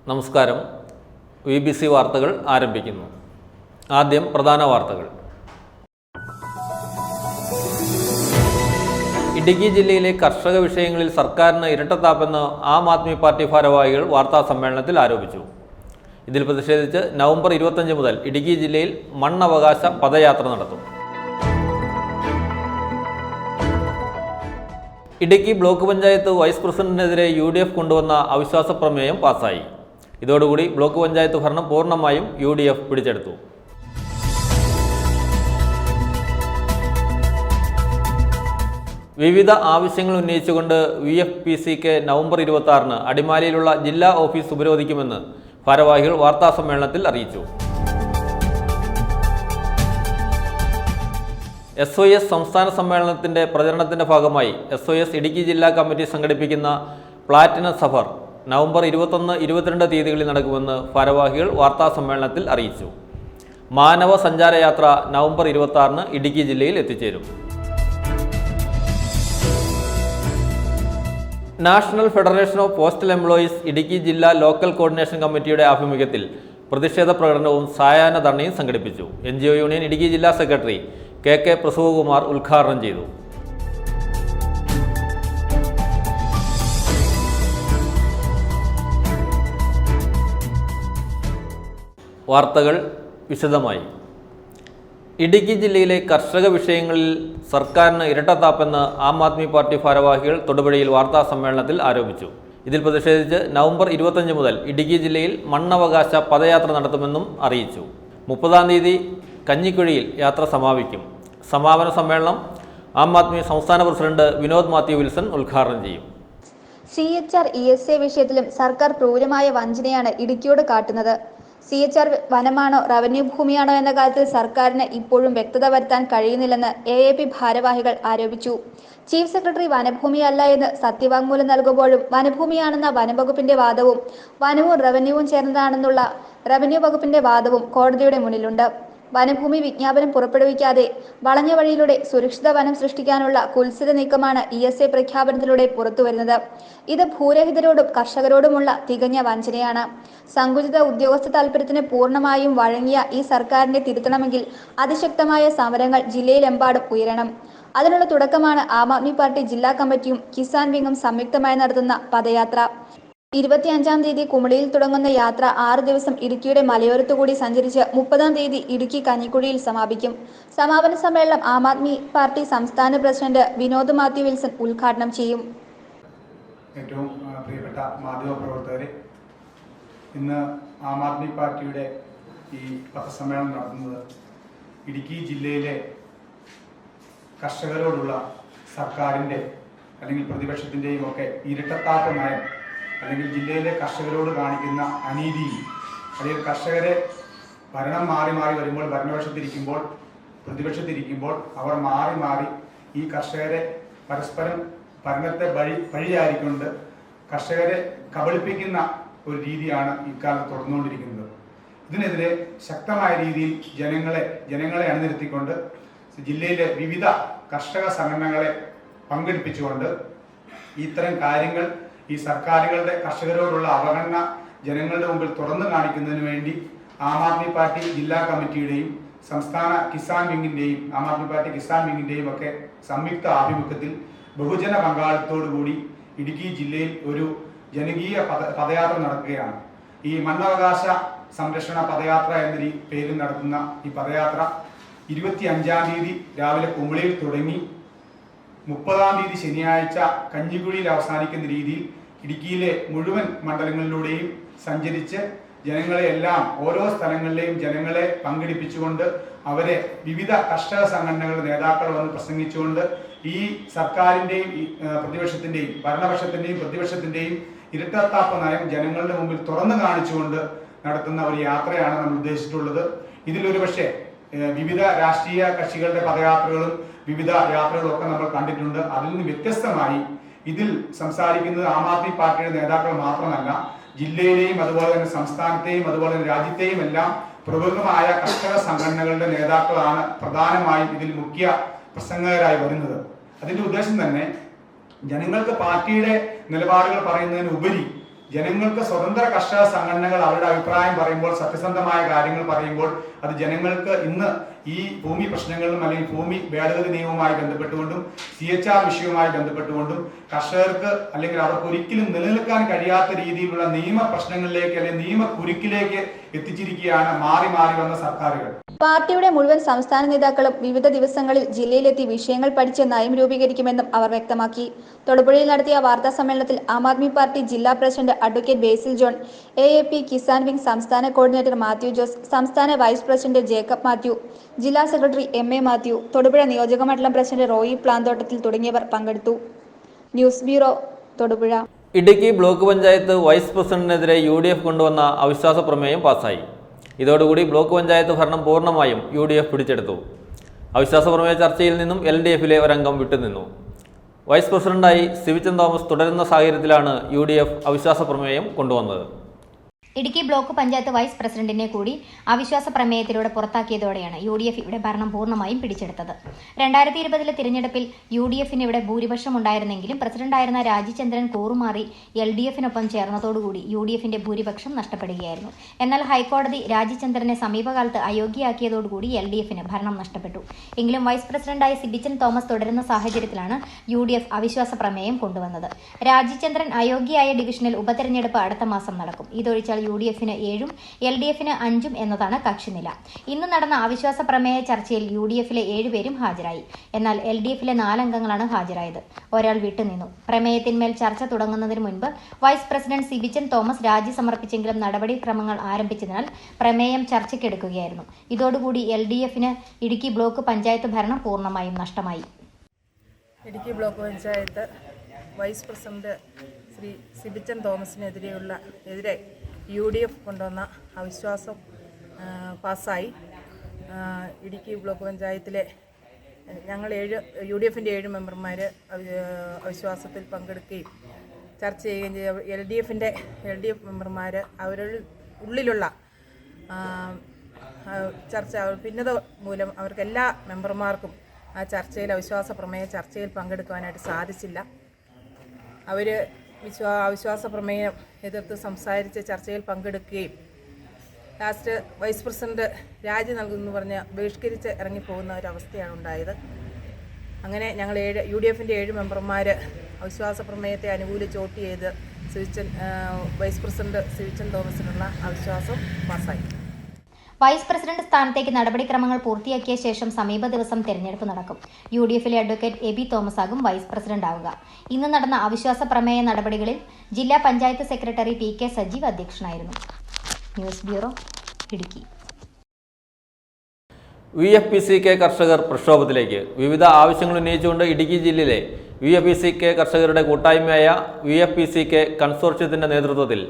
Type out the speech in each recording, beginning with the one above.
നമസ്കാരം. VBC വാർത്തകൾ ആരംഭിക്കുന്നു. ആദ്യം പ്രധാന വാർത്തകൾ. ഇടുക്കി ജില്ലയിലെ കർഷക വിഷയങ്ങളിൽ സർക്കാരിന് ഇരട്ടത്താപ്പെന്ന് ആം ആദ്മി പാർട്ടി ഭാരവാഹികൾ വാർത്താസമ്മേളനത്തിൽ ആരോപിച്ചു. ഇതിൽ പ്രതിഷേധിച്ച് നവംബർ 25 മുതൽ ഇടുക്കി ജില്ലയിൽ മണ്ണവകാശ പദയാത്ര നടത്തും. ഇടുക്കി ബ്ലോക്ക് പഞ്ചായത്ത് വൈസ് പ്രസിഡന്റിനെതിരെ UDF കൊണ്ടുവന്ന അവിശ്വാസ പ്രമേയം പാസായി. ഇതോടുകൂടി ബ്ലോക്ക് പഞ്ചായത്ത് ഭരണം പൂർണ്ണമായും UDF പിടിച്ചെടുത്തു. വിവിധ ആവശ്യങ്ങൾ ഉന്നയിച്ചുകൊണ്ട് VFPCക്ക് നവംബർ 26-ന് അടിമാലിയിലുള്ള ജില്ലാ ഓഫീസ് ഉപരോധിക്കുമെന്ന് ഭാരവാഹികൾ വാർത്താസമ്മേളനത്തിൽ അറിയിച്ചു. SOS സംസ്ഥാന സമ്മേളനത്തിൻ്റെ പ്രചരണത്തിൻ്റെ ഭാഗമായി SOS ഇടുക്കി ജില്ലാ കമ്മിറ്റി സംഘടിപ്പിക്കുന്ന പ്ലാറ്റിനം സഫർ നവംബർ 21, 22 തീയതികളിൽ നടക്കുമെന്ന് ഭാരവാഹികൾ വാർത്താസമ്മേളനത്തിൽ അറിയിച്ചു. മാനവ സഞ്ചാരയാത്ര നവംബർ 26-ന് ഇടുക്കി ജില്ലയിൽ എത്തിച്ചേരും. National federation of postal employees Idukki ജില്ലാ ലോക്കൽ കോർഡിനേഷൻ കമ്മിറ്റിയുടെ ആഭിമുഖ്യത്തിൽ പ്രതിഷേധ പ്രകടനവും സായാഹ്ന ധർണയും സംഘടിപ്പിച്ചു. NGO യൂണിയൻ ഇടുക്കി ജില്ലാ സെക്രട്ടറി KK പ്രസവകുമാർ ഉദ്ഘാടനം ചെയ്തു. വാർത്തകൾ വിശദമായി. ഇടുക്കി ജില്ലയിലെ കർഷക വിഷയങ്ങളിൽ സർക്കാരിന് ഇരട്ടത്താപ്പെന്ന് ആം ആദ്മി പാർട്ടി ഭാരവാഹികൾ തൊടുപുഴയിൽ വാർത്താ സമ്മേളനത്തിൽ ആരോപിച്ചു. ഇതിൽ പ്രതിഷേധിച്ച് നവംബർ 25 മുതൽ ഇടുക്കി ജില്ലയിൽ മണ്ണവകാശ പദയാത്ര നടത്തുമെന്നും അറിയിച്ചു. 30-ാം തീയതി കഞ്ഞിക്കുഴിയിൽ യാത്ര സമാപിക്കും. സമാപന സമ്മേളനം ആം ആദ്മി സംസ്ഥാന പ്രസിഡന്റ് വിനോദ് മാത്യു വിൽസൺ ഉദ്ഘാടനം ചെയ്യും. CHR ESA വിഷയത്തിലും സർക്കാർ ക്രൂരമായ വഞ്ചനയാണ് ഇടുക്കിയോട് കാട്ടുന്നത്. CHR വനമാണോ റവന്യൂ ഭൂമിയാണോ എന്ന കാര്യത്തിൽ സർക്കാരിന് ഇപ്പോഴും വ്യക്തത വരുത്താൻ കഴിയുന്നില്ലെന്ന് AAP ഭാരവാഹികൾ ആരോപിച്ചു. ചീഫ് സെക്രട്ടറി വനഭൂമിയല്ല എന്ന് സത്യവാങ്മൂലം നൽകുമ്പോഴും വനഭൂമിയാണെന്ന വനംവകുപ്പിന്റെ വാദവും വനവും റവന്യൂവും ചേർന്നതാണെന്നുള്ള റവന്യൂ വകുപ്പിന്റെ വാദവും കോടതിയുടെ മുന്നിലുണ്ട്. വനഭൂമി വിജ്ഞാപനം പുറപ്പെടുവിക്കാതെ വളഞ്ഞ വഴിയിലൂടെ സുരക്ഷിത വനം സൃഷ്ടിക്കാനുള്ള കുൽസിത നീക്കമാണ് ESA പ്രഖ്യാപനത്തിലൂടെ പുറത്തുവരുന്നത്. ഇത് ഭൂരഹിതരോടും കർഷകരോടുമുള്ള തികഞ്ഞ വഞ്ചനയാണ്. സങ്കുചിത ഉദ്യോഗസ്ഥ താൽപര്യത്തിന് പൂർണ്ണമായും വഴങ്ങിയ ഈ സർക്കാരിനെ തിരുത്തണമെങ്കിൽ അതിശക്തമായ സമരങ്ങൾ ജില്ലയിലെമ്പാടും ഉയരണം. അതിനുള്ള തുടക്കമാണ് ആം ആദ്മി പാർട്ടി ജില്ലാ കമ്മിറ്റിയും കിസാൻ വിങ്ങും സംയുക്തമായി നടത്തുന്ന പദയാത്ര. 25-ാം തീയതി കുമളിയിൽ തുടങ്ങുന്ന യാത്ര 6 ദിവസം ഇടുക്കിയുടെ മലയോരത്തുകൂടി സഞ്ചരിച്ച് 30-ാം തീയതി ഇടുക്കി കഞ്ഞിക്കുഴിയിൽ സമാപിക്കും. സമാപന സമ്മേളനം ആം ആദ്മി പാർട്ടി സംസ്ഥാന പ്രസിഡന്റ് വിനോദ് മാത്യു വിൽസൺ ഉദ്ഘാടനം ചെയ്യും. ഏറ്റവും പ്രിയപ്പെട്ട മാധ്യമപ്രവർത്തകരെ, ഇന്ന് ആം ആദ്മി പാർട്ടിയുടെ ഈ പത്രസമ്മേളനം നടത്തുന്നത് ഇടുക്കി ജില്ലയിലെ കർഷകരോടുള്ള സർക്കാരിൻ്റെ അല്ലെങ്കിൽ പ്രതിപക്ഷത്തിൻ്റെയും ഒക്കെ ഇരട്ടത്താപ്പ് നയം, അല്ലെങ്കിൽ ജില്ലയിലെ കർഷകരോട് കാണിക്കുന്ന അനീതിയും, അല്ലെങ്കിൽ കർഷകരെ ഭരണം മാറി മാറി വരുമ്പോൾ ഭരണപക്ഷത്തിരിക്കുമ്പോൾ പ്രതിപക്ഷത്തിരിക്കുമ്പോൾ അവർ മാറി മാറി ഈ കർഷകരെ പരസ്പരം ഭരണത്തെ വഴിയായിക്കൊണ്ട് കർഷകരെ കബളിപ്പിക്കുന്ന ഒരു രീതിയാണ് ഇക്കാലത്ത് തുടർന്നുകൊണ്ടിരിക്കുന്നത്. ഇതിനെതിരെ ശക്തമായ രീതിയിൽ ജനങ്ങളെ അണിനിരത്തിക്കൊണ്ട് ജില്ലയിലെ വിവിധ കർഷക സംഘടനകളെ പങ്കെടുപ്പിച്ചുകൊണ്ട് ഇത്തരം കാര്യങ്ങൾ, ഈ സർക്കാരുകളുടെ കർഷകരോടുള്ള അവഗണന ജനങ്ങളുടെ മുമ്പിൽ തുറന്നു കാണിക്കുന്നതിന് വേണ്ടി ആം ആദ്മി പാർട്ടി ജില്ലാ കമ്മിറ്റിയുടെയും സംസ്ഥാന കിസാൻ വിങ്ങിൻ്റെയും ആം ആദ്മി പാർട്ടി കിസാൻ വിങ്ങിൻ്റെയും ഒക്കെ സംയുക്ത ആഭിമുഖ്യത്തിൽ ബഹുജന പങ്കാളിത്തത്തോടുകൂടി ഇടുക്കി ജില്ലയിൽ ഒരു ജനകീയ പദയാത്ര നടക്കുകയാണ്. ഈ മണ്ണവകാശ സംരക്ഷണ പദയാത്ര എന്ന പേരിൽ നടത്തുന്ന ഈ പദയാത്ര 25-ാം തീയതി രാവിലെ കുമളിയിൽ തുടങ്ങി 30-ാം തീയതി ശനിയാഴ്ച കഞ്ഞിക്കുഴിയിൽ അവസാനിക്കുന്ന രീതിയിൽ ഇടുക്കിയിലെ മുഴുവൻ മണ്ഡലങ്ങളിലൂടെയും സഞ്ചരിച്ച് ജനങ്ങളെ എല്ലാം ഓരോ സ്ഥലങ്ങളിലെയും ജനങ്ങളെ പങ്കെടുപ്പിച്ചുകൊണ്ട് അവരെ വിവിധ കർഷക സംഘടനകളുടെ നേതാക്കൾ വന്ന് പ്രസംഗിച്ചുകൊണ്ട് ഈ സർക്കാരിൻ്റെയും പ്രതിപക്ഷത്തിൻ്റെയും ഭരണപക്ഷത്തിൻ്റെയും പ്രതിപക്ഷത്തിൻ്റെയും ഇരട്ടത്താപ്പ് നയം ജനങ്ങളുടെ മുമ്പിൽ തുറന്നു കാണിച്ചുകൊണ്ട് നടത്തുന്ന ഒരു യാത്രയാണ് നമ്മൾ ഉദ്ദേശിച്ചിട്ടുള്ളത്. ഇതിലൊരു പക്ഷേ വിവിധ രാഷ്ട്രീയ കക്ഷികളുടെ പദയാത്രകളും വിവിധ യാത്രകളും ഒക്കെ നമ്മൾ കണ്ടിട്ടുണ്ട്. അതിൽ നിന്ന് വ്യത്യസ്തമായി ഇതിൽ സംസാരിക്കുന്നത് ആം ആദ്മി പാർട്ടിയുടെ നേതാക്കൾ മാത്രമല്ല, ജില്ലയിലെയും അതുപോലെ തന്നെ സംസ്ഥാനത്തെയും അതുപോലെ തന്നെ രാജ്യത്തെയും എല്ലാം പ്രമുഖമായ കർഷക സംഘടനകളുടെ നേതാക്കളാണ് പ്രധാനമായും ഇതിൽ മുഖ്യ പ്രസംഗകരായി വരുന്നത്. അതിന്റെ ഉദ്ദേശം തന്നെ ജനങ്ങൾക്ക് പാർട്ടിയുടെ നിലപാടുകൾ പറയുന്നതിന് ഉപരി ജനങ്ങൾക്ക് സ്വതന്ത്ര കർഷക സംഘടനകൾ അവരുടെ അഭിപ്രായം പറയുമ്പോൾ, സത്യസന്ധമായ കാര്യങ്ങൾ പറയുമ്പോൾ, അത് ജനങ്ങൾക്ക് ഇന്ന് ഈ ഭൂമി പ്രശ്നങ്ങളിലും അല്ലെങ്കിൽ ഭൂമി ഭേദഗതി നിയമവുമായി ബന്ധപ്പെട്ടുകൊണ്ടും CHR വിഷയവുമായി ബന്ധപ്പെട്ടുകൊണ്ടും കർഷകർക്ക് അല്ലെങ്കിൽ അവർക്ക് ഒരിക്കലും നിലനിൽക്കാൻ കഴിയാത്ത രീതിയിലുള്ള നിയമ പ്രശ്നങ്ങളിലേക്ക് അല്ലെങ്കിൽ നിയമ കുരുക്കിലേക്ക് എത്തിച്ചിരിക്കുകയാണ് മാറി മാറി വന്ന സർക്കാരുകൾ. പാർട്ടിയുടെ മുഴുവൻ സംസ്ഥാന നേതാക്കളും വിവിധ ദിവസങ്ങളിൽ ജില്ലയിലെത്തി വിഷയങ്ങൾ പഠിച്ച് നയം രൂപീകരിക്കുമെന്നും അവർ വ്യക്തമാക്കി. തൊടുപുഴയിൽ നടത്തിയ വാർത്താ സമ്മേളനത്തിൽ ആം ആദ്മി പാർട്ടി ജില്ലാ പ്രസിഡന്റ് അഡ്വക്കേറ്റ് ബേസിൽ ജോൺ, AAP കിസാൻ വിംഗ് സംസ്ഥാന കോർഡിനേറ്റർ മാത്യു ജോസ്, സംസ്ഥാന വൈസ് പ്രസിഡന്റ് ജേക്കബ് മാത്യു, ജില്ലാ സെക്രട്ടറി MA മാത്യു, തൊടുപുഴ നിയോജകമണ്ഡലം പ്രസിഡന്റ് റോയി പ്ലാന്തോട്ടത്തിൽ തുടങ്ങിയവർ പങ്കെടുത്തു. News bureau, Thodupuzha. Idukki block panchayat vice പ്രസിഡന്റിനെതിരെ UDF കൊണ്ടുവന്ന അവിശ്വാസ പ്രമേയം പാസായി. ഇതോടുകൂടി ബ്ലോക്ക് പഞ്ചായത്ത് ഭരണം പൂർണ്ണമായും UDF പിടിച്ചെടുത്തു. അവിശ്വാസ പ്രമേയ ചർച്ചയിൽ നിന്നും LDF-ലെ ഒരംഗം വിട്ടുനിന്നു. വൈസ് പ്രസിഡന്റായി സിവിച്ചൻ തോമസ് തുടരുന്ന സാഹചര്യത്തിലാണ് UDF അവിശ്വാസ പ്രമേയം കൊണ്ടുവന്നത്. ഇടുക്കി ബ്ലോക്ക് പഞ്ചായത്ത് വൈസ് പ്രസിഡന്റിനെ കൂടി അവിശ്വാസ പ്രമേയത്തിലൂടെ പുറത്താക്കിയതോടെയാണ് UDF ഇവിടെ ഭരണം പൂർണ്ണമായും പിടിച്ചെടുത്തത്. 2020 തിരഞ്ഞെടുപ്പിൽ UDF-ന് ഇവിടെ ഭൂരിപക്ഷം ഉണ്ടായിരുന്നെങ്കിലും പ്രസിഡന്റായിരുന്ന രാജിചന്ദ്രൻ കൂറുമാറി LDF-നൊപ്പം ചേർന്നതോടുകൂടി UDF-ന്റെ ഭൂരിപക്ഷം നഷ്ടപ്പെടുകയായിരുന്നു. എന്നാൽ ഹൈക്കോടതി രാജിചന്ദ്രനെ സമീപകാലത്ത് അയോഗ്യയാക്കിയതോടുകൂടി LDF-ന് ഭരണം നഷ്ടപ്പെട്ടു. എങ്കിലും വൈസ് പ്രസിഡന്റായി സിബിച്ചൻ തോമസ് തുടരുന്ന സാഹചര്യത്തിലാണ് UDF അവിശ്വാസ പ്രമേയം കൊണ്ടുവന്നത്. രാജിചന്ദ്രൻ അയോഗ്യയായ ഡിവിഷനിൽ ഉപതെരഞ്ഞെടുപ്പ് അടുത്ത മാസം നടക്കും. ഇതൊഴിച്ചാൽ UDF-ന് 7 LDF-ന് 5 എന്നതാണ് കക്ഷിനില. ഇന്ന് നടന്ന അവിശ്വാസ പ്രമേയ ചർച്ചയിൽ UDF-ലെ 7 പേരും ഹാജരായി. എന്നാൽ LDF-ലെ 4 അംഗങ്ങളാണ് ഹാജരായത്. ഒരാൾ വിട്ടുനിന്നു. പ്രമേയത്തിന്മേൽ ചർച്ച തുടങ്ങുന്നതിന് മുൻപ് വൈസ് പ്രസിഡന്റ് സിബിച്ചൻ തോമസ് രാജി സമർപ്പിച്ചെങ്കിലും നടപടിക്രമങ്ങൾ ആരംഭിച്ചതിനാൽ പ്രമേയം ചർച്ചയ്ക്കെടുക്കുകയായിരുന്നു. ഇതോടുകൂടി LDF-ന് ഇടുക്കി ബ്ലോക്ക് പഞ്ചായത്ത് ഭരണം പൂർണ്ണമായും നഷ്ടമായി. Idukki block panchayat vice president Shri Sibichan തോമസിനെതിരെ UDF കൊണ്ടുവന്ന അവിശ്വാസം പാസ്സായി. ഇടുക്കി ബ്ലോക്ക് പഞ്ചായത്തിലെ ഞങ്ങൾ UDF-ൻ്റെ 7 മെമ്പർമാർ അവിശ്വാസത്തിൽ പങ്കെടുക്കുകയും ചർച്ച ചെയ്യുകയും ചെയ്ത LDF മെമ്പർമാർ അവരുടെ ഉള്ളിലുള്ള ചർച്ച ഭിന്നത മൂലം അവർക്ക് എല്ലാ മെമ്പർമാർക്കും ആ ചർച്ചയിൽ അവിശ്വാസ പ്രമേയ ചർച്ചയിൽ പങ്കെടുക്കുവാനായിട്ട് സാധിച്ചില്ല. അവർ അവിശ്വാസ പ്രമേയം എതിർത്ത് സംസാരിച്ച് ചർച്ചയിൽ പങ്കെടുക്കുകയും ലാസ്റ്റ് വൈസ് പ്രസിഡന്റ് രാജി നൽകുമെന്ന് പറഞ്ഞ് ബഹിഷ്കരിച്ച് ഇറങ്ങിപ്പോകുന്ന ഒരവസ്ഥയാണ് ഉണ്ടായത്. അങ്ങനെ ഞങ്ങൾ UDF-ൻ്റെ 7 മെമ്പർമാർ അവിശ്വാസ പ്രമേയത്തെ അനുകൂലിച്ച് വോട്ട് ചെയ്ത് വൈസ് പ്രസിഡന്റ് സിവിച്ചൻ തോമസിനുള്ള അവിശ്വാസം പാസ്സായി. വൈസ് പ്രസിഡന്റ് സ്ഥാനത്തേക്ക് നടപടിക്രമങ്ങൾ പൂർത്തിയാക്കിയ ശേഷം സമീപ ദിവസം തെരഞ്ഞെടുപ്പ് നടക്കും. UDF-ലെ അഡ്വക്കേറ്റ് AB തോമസ് ആകും വൈസ് പ്രസിഡന്റ് ആവുക. ഇന്ന് നടന്ന അവിശ്വാസ പ്രമേയ നടപടികളിൽ ജില്ലാ പഞ്ചായത്ത് സെക്രട്ടറി PK സജീവ് അധ്യക്ഷനായിരുന്നു. News bureau, Idukki. VFPCK കർഷകർ പ്രക്ഷോഭത്തിലേക്ക്. വിവിധ ആവശ്യങ്ങൾ ഉന്നയിച്ചുകൊണ്ട് ഇടുക്കി ജില്ലയിലെ VFPCK കർഷകരുടെ കൂട്ടായ്മയായ VFPCK കൺസോർഷ്യത്തിന്റെ നേതൃത്വത്തിൽ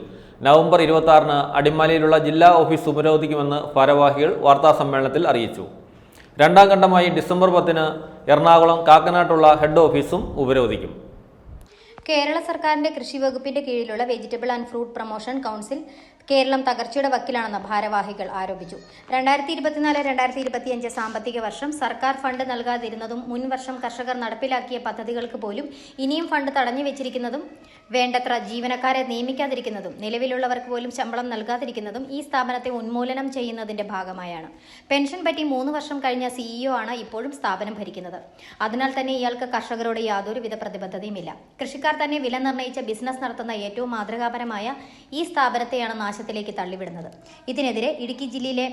നവംബർ 26-ന് അടിമാലിയിലുള്ള ജില്ലാ ഓഫീസ് ഉപരോധിക്കുമെന്ന് ഭാരവാഹികൾ വാർത്താസമ്മേളനത്തിൽ അറിയിച്ചു. രണ്ടാം ഘട്ടമായി ഡിസംബർ 10-ന് എറണാകുളം കാക്കനാട്ടുള്ള ഹെഡ് ഓഫീസും ഉപരോധിക്കും. കേരള സർക്കാരിന്റെ കൃഷി വകുപ്പിന്റെ കീഴിലുള്ള vegetable and fruit promotion council Keralam തകർച്ചയുടെ വക്കിലാണെന്ന് ഭാരവാഹികൾ ആരോപിച്ചു. 2024-2025 സാമ്പത്തിക വർഷം സർക്കാർ ഫണ്ട് നൽകാതിരുന്നതും മുൻ വർഷം കർഷകർ നടപ്പിലാക്കിയ പദ്ധതികൾക്ക് പോലും ഇനിയും ഫണ്ട് തടഞ്ഞു വെച്ചിരിക്കുന്നതും വേണ്ടത്ര ജീവനക്കാരെ നിയമിക്കാതിരിക്കുന്നതും നിലവിലുള്ളവർക്ക് പോലും ശമ്പളം നൽകാതിരിക്കുന്നതും ഈ സ്ഥാപനത്തെ ഉന്മൂലനം ചെയ്യുന്നതിന്റെ ഭാഗമായാണ്. പെൻഷൻ പറ്റി 3 വർഷം കഴിഞ്ഞ CEO ആണ് ഇപ്പോഴും സ്ഥാപനം ഭരിക്കുന്നത്. അതിനാൽ തന്നെ ഇയാൾക്ക് കർഷകരോട് യാതൊരുവിധ പ്രതിബദ്ധതയുമില്ല. കൃഷിക്കാർ തന്നെ വില നിർണ്ണയിച്ച ബിസിനസ് നടത്തുന്ന ഏറ്റവും മാതൃകാപരമായ ഈ സ്ഥാപനത്തെയാണ് നാശത്തിലേക്ക് തള്ളിവിടുന്നത്. ഇതിനെതിരെ ഇടുക്കി ജില്ലയിലെ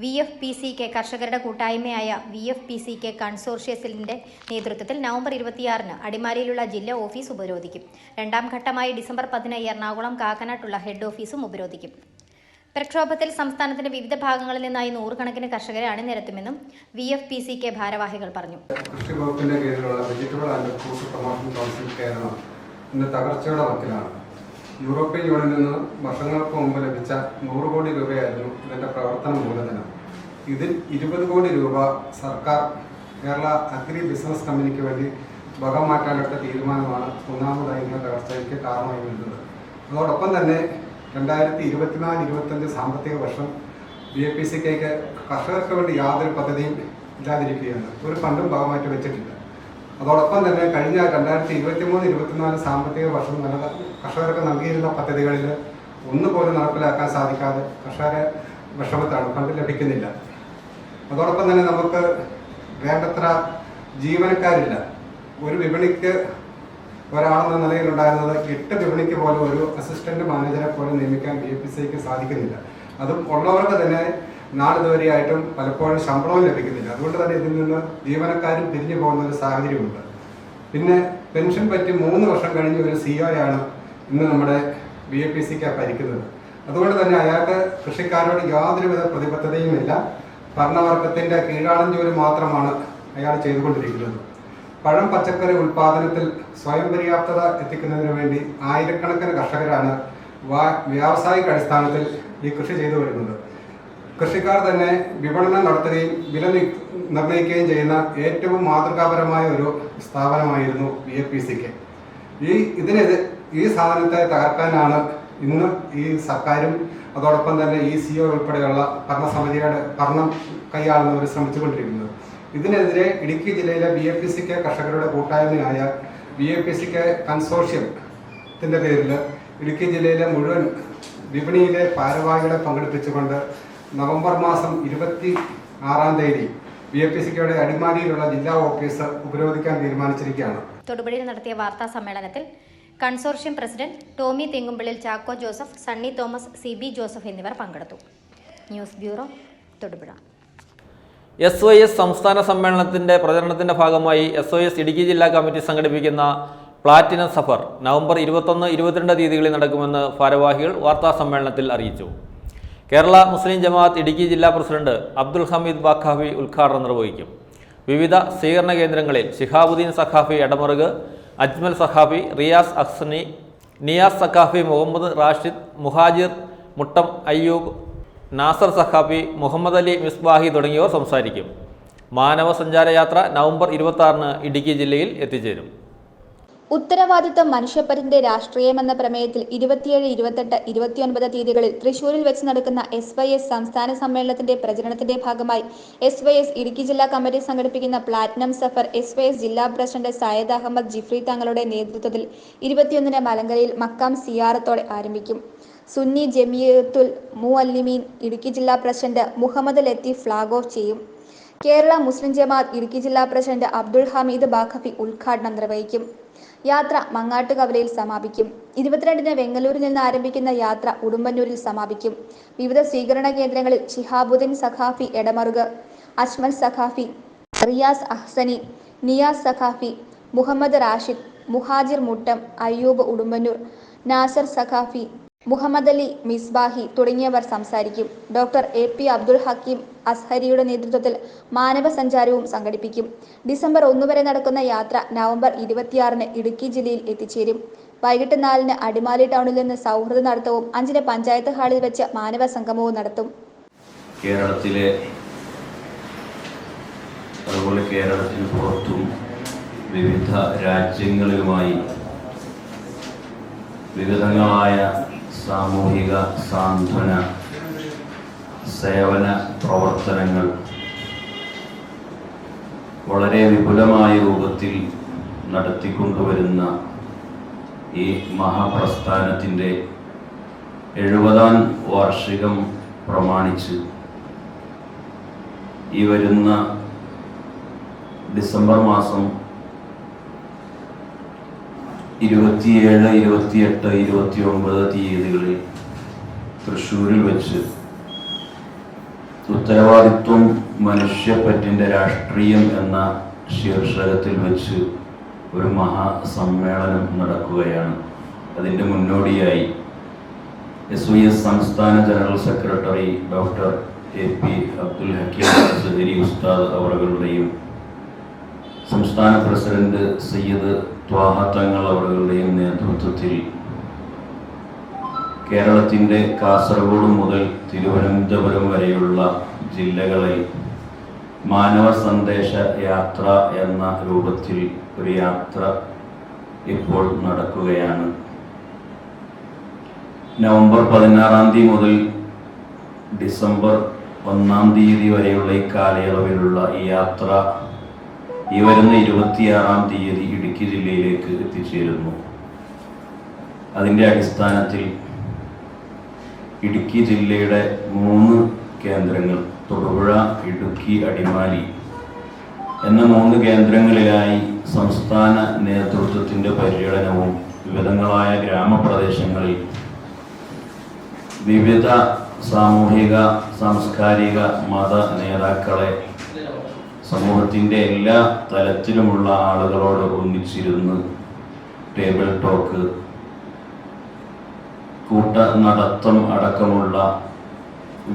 VFPCK കർഷകരുടെ കൂട്ടായ്മയായ VFPCK കൺസോർഷ്യത്തിന്റെ നേതൃത്വത്തിൽ നവംബർ 26-ന് അടിമാലിയിലുള്ള ജില്ലാ ഓഫീസ് ഉപരോധിക്കും. രണ്ടാം ഘട്ടമായി ഡിസംബർ 10-ന് എറണാകുളം കാക്കനാട്ടുള്ള ഹെഡ് ഓഫീസും ഉപരോധിക്കും. പ്രക്ഷോഭത്തിൽ സംസ്ഥാനത്തിന്റെ വിവിധ ഭാഗങ്ങളിൽ നിന്നായി 100 കണക്കിന് കർഷകരെ അണിനിരത്തുമെന്നും VFPCK ഭാരവാഹികൾ പറഞ്ഞു. കൃഷി വകുപ്പിന്റെ കീഴിലുള്ള vegetable and fruit promotion council Keralam ഇന്ന് തകർച്ചയുടെ വക്കിലാണ്. യൂറോപ്യൻ യൂണിയനിൽ നിന്ന് വർഷങ്ങൾക്ക് മുമ്പ് ലഭിച്ച 100 കോടി രൂപയായിരുന്നു ഇതിൻ്റെ പ്രവർത്തന മൂലധനം. ഇതിൽ 20 കോടി രൂപ സർക്കാർ കേരള അഗ്രി ബിസിനസ് കമ്പനിക്ക് വേണ്ടി വക മാറ്റാനെടുത്ത തീരുമാനമാണ് ഒന്നാമതായി ഇന്ന് തകർച്ചയ്ക്ക് കാരണമായി വരുന്നത്. അതോടൊപ്പം തന്നെ 2024-25 സാമ്പത്തിക വർഷം VFPCK കർഷകർക്ക് വേണ്ടി യാതൊരു പദ്ധതിയും ഇല്ലാതിരിക്കുകയാണ്. ഒരു ഫണ്ടും ഭാഗമായിട്ട് വെച്ചിട്ടില്ല. അതോടൊപ്പം തന്നെ കഴിഞ്ഞ 2023-24 സാമ്പത്തിക വർഷം കർഷകർക്ക് നൽകിയിരുന്ന പദ്ധതികളിൽ ഒന്നുപോലും നടപ്പിലാക്കാൻ സാധിക്കാതെ കർഷകരെ വിഷമത്താണ്, ഫണ്ട് ലഭിക്കുന്നില്ല. അതോടൊപ്പം തന്നെ നമുക്ക് വേണ്ടത്ര ജീവനക്കാരില്ല. ഒരു വിപണിക്ക് ഒരാളെന്ന നിലയിലുണ്ടായിരുന്നത് 8 വിപണിക്ക് പോലും ഒരു അസിസ്റ്റന്റ് മാനേജറെ പോലും നിയമിക്കാൻ BFPCക്ക് സാധിക്കുന്നില്ല. അതും ഉള്ളവർക്ക് തന്നെ നാളിതുവരെയായിട്ടും പലപ്പോഴും ശമ്പളവും ലഭിക്കുന്നില്ല. അതുകൊണ്ട് തന്നെ ഇതിൽ നിന്ന് ജീവനക്കാരും പിരിഞ്ഞു പോകുന്ന ഒരു സാഹചര്യമുണ്ട്. പിന്നെ പെൻഷൻ പറ്റി 3 വർഷം കഴിഞ്ഞ ഒരു COയാണ് ഇന്ന് നമ്മുടെ BFPCക്ക് ഭരിക്കുന്നത്. അതുകൊണ്ട് തന്നെ അയാൾക്ക് കൃഷിക്കാരോട് യാതൊരുവിധ പ്രതിബദ്ധതയുമില്ല. ഭരണവർഗത്തിന്റെ കീഴാളൻ ജോലി മാത്രമാണ് അയാൾ ചെയ്തുകൊണ്ടിരിക്കുന്നത്. പഴം പച്ചക്കറി ഉൽപാദനത്തിൽ സ്വയം പര്യാപ്തത എത്തിക്കുന്നതിന് വേണ്ടി ആയിരക്കണക്കിന് കർഷകരാണ് വ്യാവസായിക അടിസ്ഥാനത്തിൽ ഈ കൃഷി ചെയ്തു വരുന്നത്. കൃഷിക്കാർ തന്നെ വിപണനം നടത്തുകയും വില നിർണ്ണയിക്കുകയും ചെയ്യുന്ന ഏറ്റവും മാതൃകാപരമായ ഒരു സ്ഥാപനമായിരുന്നു BFPCക്ക്. ഈ സാധനത്തെ തകർക്കാനാണ് ഇന്ന് ഈ സർക്കാരും അതോടൊപ്പം തന്നെ ഈ CO ഉൾപ്പെടെയുള്ള ഭരണസമിതിയുടെ ഭരണം കൈയാളുന്നവർ ശ്രമിച്ചുകൊണ്ടിരിക്കുന്നത്. ഇതിനെതിരെ ഇടുക്കി ജില്ലയിലെ BFPCക്ക് കർഷകരുടെ കൂട്ടായ്മയായ BFPCക്ക് കൺസോർഷ്യത്തിന്റെ പേരിൽ ഇടുക്കി ജില്ലയിലെ മുഴുവൻ വിപണിയിലെ ഭാരവാഹികളെ പങ്കെടുപ്പിച്ചുകൊണ്ട് നവംബർ മാസം 26-ാം തീയതി BFPCയുടെ അടിമാലിയിലുള്ള ജില്ലാ ഓഫീസ് ഉപരോധിക്കാൻ തീരുമാനിച്ചിരിക്കുകയാണ്. തൊടുപുഴയിൽ നടത്തിയ വാർത്താ സമ്മേളനത്തിൽ consortium president Tomy Thengumpallil, Chacko Joseph, Sunny Thomas, CB Joseph എന്നിവർ പങ്കെടുത്തു. News bureau, Thodupuzha. SYS സംസ്ഥാന സമ്മേളനത്തിന്റെ പ്രചരണത്തിന്റെ ഭാഗമായി SYS ഇടുക്കി ജില്ലാ കമ്മിറ്റി സംഘടിപ്പിക്കുന്ന പ്ലാറ്റിനം സഫർ നവംബർ 21-22 തീയതികളിൽ നടക്കുമെന്ന് ഭാരവാഹികൾ വാർത്താ സമ്മേളനത്തിൽ അറിയിച്ചു. കേരള മുസ്ലിം ജമാഅത്ത് ഇടുക്കി ജില്ലാ പ്രസിഡന്റ് അബ്ദുൽ ഹമീദ് ബാഖാഫി ഉദ്ഘാടനം നിർവഹിക്കും. വിവിധ സ്വീകരണ കേന്ദ്രങ്ങളിൽ ശിഹാബുദ്ദീൻ സഖാഫി എടമറുക്, അജ്മൽ സഖാഫി, റിയാസ് അഹ്സനി, നിയാസ് സഖാഫി, മുഹമ്മദ് റാഷിദ്, മുഹാജിർ മുട്ടം അയ്യൂബ്, നാസർ സഖാഫി, മുഹമ്മദ് അലി മിസ്ബാഹി തുടങ്ങിയവർ സംസാരിക്കും. മാനവ സഞ്ചാരയാത്ര നവംബർ 26-ന് ഇടുക്കി ജില്ലയിൽ എത്തിച്ചേരും. ഉത്തരവാദിത്തം മനുഷ്യപ്പറ്റിന്റെ രാഷ്ട്രീയമെന്ന പ്രമേയത്തിൽ 27, 28, 29 തീയതികളിൽ തൃശൂരിൽ വെച്ച് നടക്കുന്ന SYS സംസ്ഥാന സമ്മേളനത്തിന്റെ പ്രചരണത്തിന്റെ ഭാഗമായി SYS ഇടുക്കി ജില്ലാ കമ്മിറ്റി സംഘടിപ്പിക്കുന്ന പ്ലാറ്റിനം സഫർ SYS ജില്ലാ പ്രസിഡന്റ് സയ്യിദ് അഹമ്മദ് ജിഫ്രി തങ്ങളുടെ നേതൃത്വത്തിൽ 21-ന് മലങ്കരയിൽ മക്കാം സിയാറത്തോടെ ആരംഭിക്കും. സുന്നി ജമിയത്തുൽ മുഅല്ലിമീൻ ഇടുക്കി ജില്ലാ president Muhammad Latheef flag off ചെയ്യും. കേരള മുസ്ലിം ജമാഅത്ത് ഇടുക്കി ജില്ലാ പ്രസിഡന്റ് അബ്ദുൽ ഹമീദ് ബാഖഫി ഉദ്ഘാടനം നിർവഹിക്കും. യാത്ര മങ്ങാട്ടുകവലയിൽ സമാപിക്കും. 22-ന് വെങ്ങലൂരിൽ നിന്ന് ആരംഭിക്കുന്ന യാത്ര ഉടുമ്പന്നൂരിൽ സമാപിക്കും. വിവിധ സ്വീകരണ കേന്ദ്രങ്ങളിൽ ശിഹാബുദ്ദീൻ സഖാഫി എടമറുക്, അജ്മൽ സഖാഫി, റിയാസ് അഹ്സനി, നിയാസ് സഖാഫി, മുഹമ്മദ് റാഷിദ്, മുഹാജിർ മുട്ടം അയ്യൂബ് ഉടുമ്പന്നൂർ, നാസർ സഖാഫി, മുഹമ്മദ് അലി മിസ്ബാഹി തുടങ്ങിയവർ സംസാരിക്കും. ഡോക്ടർ AP അബ്ദുൽ ഹക്കീം അസ്ഹരിയുടെ നേതൃത്വത്തിൽ മാനവ സഞ്ചാരവും സംഘടിപ്പിക്കും. ഡിസംബർ 1 വരെ നടക്കുന്ന യാത്ര നവംബർ 26-ന് ഇടുക്കി ജില്ലയിൽ എത്തിച്ചേരും. വൈകിട്ട് 4-ന് അടിമാലി ടൗണിൽ നിന്ന് സൗഹൃദ നടത്തവും 5-ന് പഞ്ചായത്ത് ഹാളിൽ വെച്ച് മാനവ സംഗമവും നടത്തും. കേരളത്തിലെ അതുപോലെ കേരളത്തിന് പുറത്തും വിവിധ രാജ്യങ്ങളിലുമായി വിവിധങ്ങളായ സാമൂഹിക സാന്ത്വന സേവന പ്രവർത്തനങ്ങൾ വളരെ വിപുലമായ രൂപത്തിൽ നടത്തിക്കൊണ്ടുവരുന്ന ഈ മഹാപ്രസ്ഥാനത്തിൻ്റെ 70-ാം വാർഷികം പ്രമാണിച്ച് ഈ വരുന്ന ഡിസംബർ മാസം 27, 28, 29 തീയതികളിൽ തൃശ്ശൂരിൽ വെച്ച് ഉത്തരവാദിത്വം മനുഷ്യപ്പറ്റിൻ്റെ രാഷ്ട്രീയം എന്ന ശീർഷകത്തിൽ വെച്ച് ഒരു മഹാസമ്മേളനം നടക്കുകയാണ്. അതിൻ്റെ മുന്നോടിയായി SYS സംസ്ഥാന general secretary doctor AP Abdul Hakeem Azhari ഉസ്താദ് അവറുകളുടെയും സംസ്ഥാന പ്രസിഡന്റ് സയ്യിദ് ത്വാഹ തങ്ങൾ അവറുകളുടെയും നേതൃത്വത്തിൽ കേരളത്തിൻ്റെ കാസർഗോഡ് മുതൽ തിരുവനന്തപുരം വരെയുള്ള ജില്ലകളിൽ മാനവ സന്ദേശ യാത്ര എന്ന രൂപത്തിൽ ഒരു യാത്ര ഇപ്പോൾ നടക്കുകയാണ്. നവംബർ 16-ാം തീയതി മുതൽ ഡിസംബർ 1-ാം തീയതി വരെയുള്ള ഈ കാലയളവിലുള്ള ഈ യാത്ര ഈ വരുന്ന 26-ാം തീയതി ഇടുക്കി ജില്ലയിലേക്ക് എത്തിച്ചേരുന്നു. അതിൻ്റെ അടിസ്ഥാനത്തിൽ ഇടുക്കി ജില്ലയുടെ 3 കേന്ദ്രങ്ങൾ തൊടുപുഴ, ഇടുക്കി, അടിമാലി എന്ന 3 കേന്ദ്രങ്ങളിലായി സംസ്ഥാന നേതൃത്വത്തിൻ്റെ പര്യടനവും വിവിധങ്ങളായ ഗ്രാമപ്രദേശങ്ങളിൽ വിവിധ സാമൂഹിക, സാംസ്കാരിക, മത നേതാക്കളെ സമൂഹത്തിൻ്റെ എല്ലാ തലത്തിലുമുള്ള ആളുകളോട് ഒന്നിച്ചിരുന്ന് ടേബിൾ ടോക്ക്, കൂട്ട നടത്തം അടക്കമുള്ള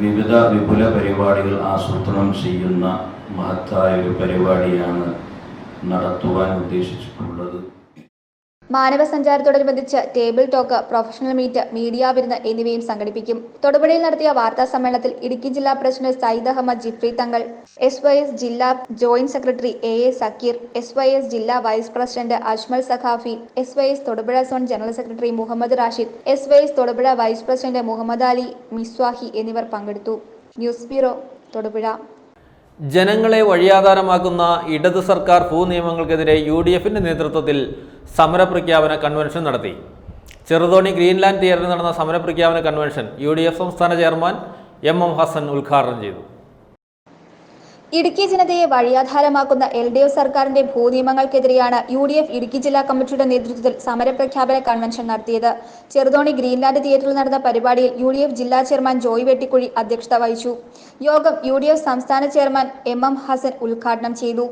വിവിധ വിപുല പരിപാടികൾ ആസൂത്രണം ചെയ്യുന്ന മഹത്തായ ഒരു പരിപാടിയാണ് നടത്തുവാൻ ഉദ്ദേശിച്ചിട്ടുള്ളത്. മാനവസഞ്ചാരത്തോടനുബന്ധിച്ച് table talk, professional meet, media വിരുന്ന് എന്നിവയും സംഘടിപ്പിക്കും. തൊടുപുഴയിൽ നടത്തിയ വാർത്താ സമ്മേളനത്തിൽ ഇടുക്കി ജില്ലാ പ്രസിഡന്റ് സയ്യിദ് അഹമ്മദ് ജിഫ്രി തങ്ങൾ, SYS ജില്ലാ joint secretary AA Sakkeer, SYS ജില്ലാ vice president Ajmal Sakhafi, SYS Thodupuzha zone general secretary Muhammad Rashid, SYS Thodupuzha vice president Muhammad Ali Miswahi എന്നിവർ പങ്കെടുത്തു. News bureau, Thodupuzha. ജനങ്ങളെ വഴിയാധാരമാക്കുന്ന ഇടത് സർക്കാർ ഭൂനിയമങ്ങൾക്കെതിരെ UDFിൻ്റെ നേതൃത്വത്തിൽ സമരപ്രഖ്യാപന കൺവെൻഷൻ നടത്തി. ചെറുതോണി ഗ്രീൻലാൻഡ് തിയേറ്ററിൽ നടന്ന സമരപ്രഖ്യാപന കൺവെൻഷൻ UDF സംസ്ഥാന ചെയർമാൻ MM ഹസൻ ഉദ്ഘാടനം ചെയ്തു. ഇടുക്കി ജനതയെ വഴിയാധാരമാക്കുന്ന LDF സർക്കാരിന്റെ ഭൂനിയമങ്ങൾക്കെതിരെയാണ് UDF ഇടുക്കി ജില്ലാ കമ്മിറ്റിയുടെ നേതൃത്വത്തിൽ സമരപ്രഖ്യാപന കൺവെൻഷൻ നടത്തിയത്. ചെറുതോണി ഗ്രീൻലാൻഡ് തിയേറ്ററിൽ നടന്ന പരിപാടിയിൽ UDF ജില്ലാ ചെയർമാൻ ജോയ് വെട്ടിക്കുഴി അധ്യക്ഷത വഹിച്ചു. യോഗം UDF സംസ്ഥാന ചെയർമാൻ MM ഹസൻ ഉദ്ഘാടനം ചെയ്തു.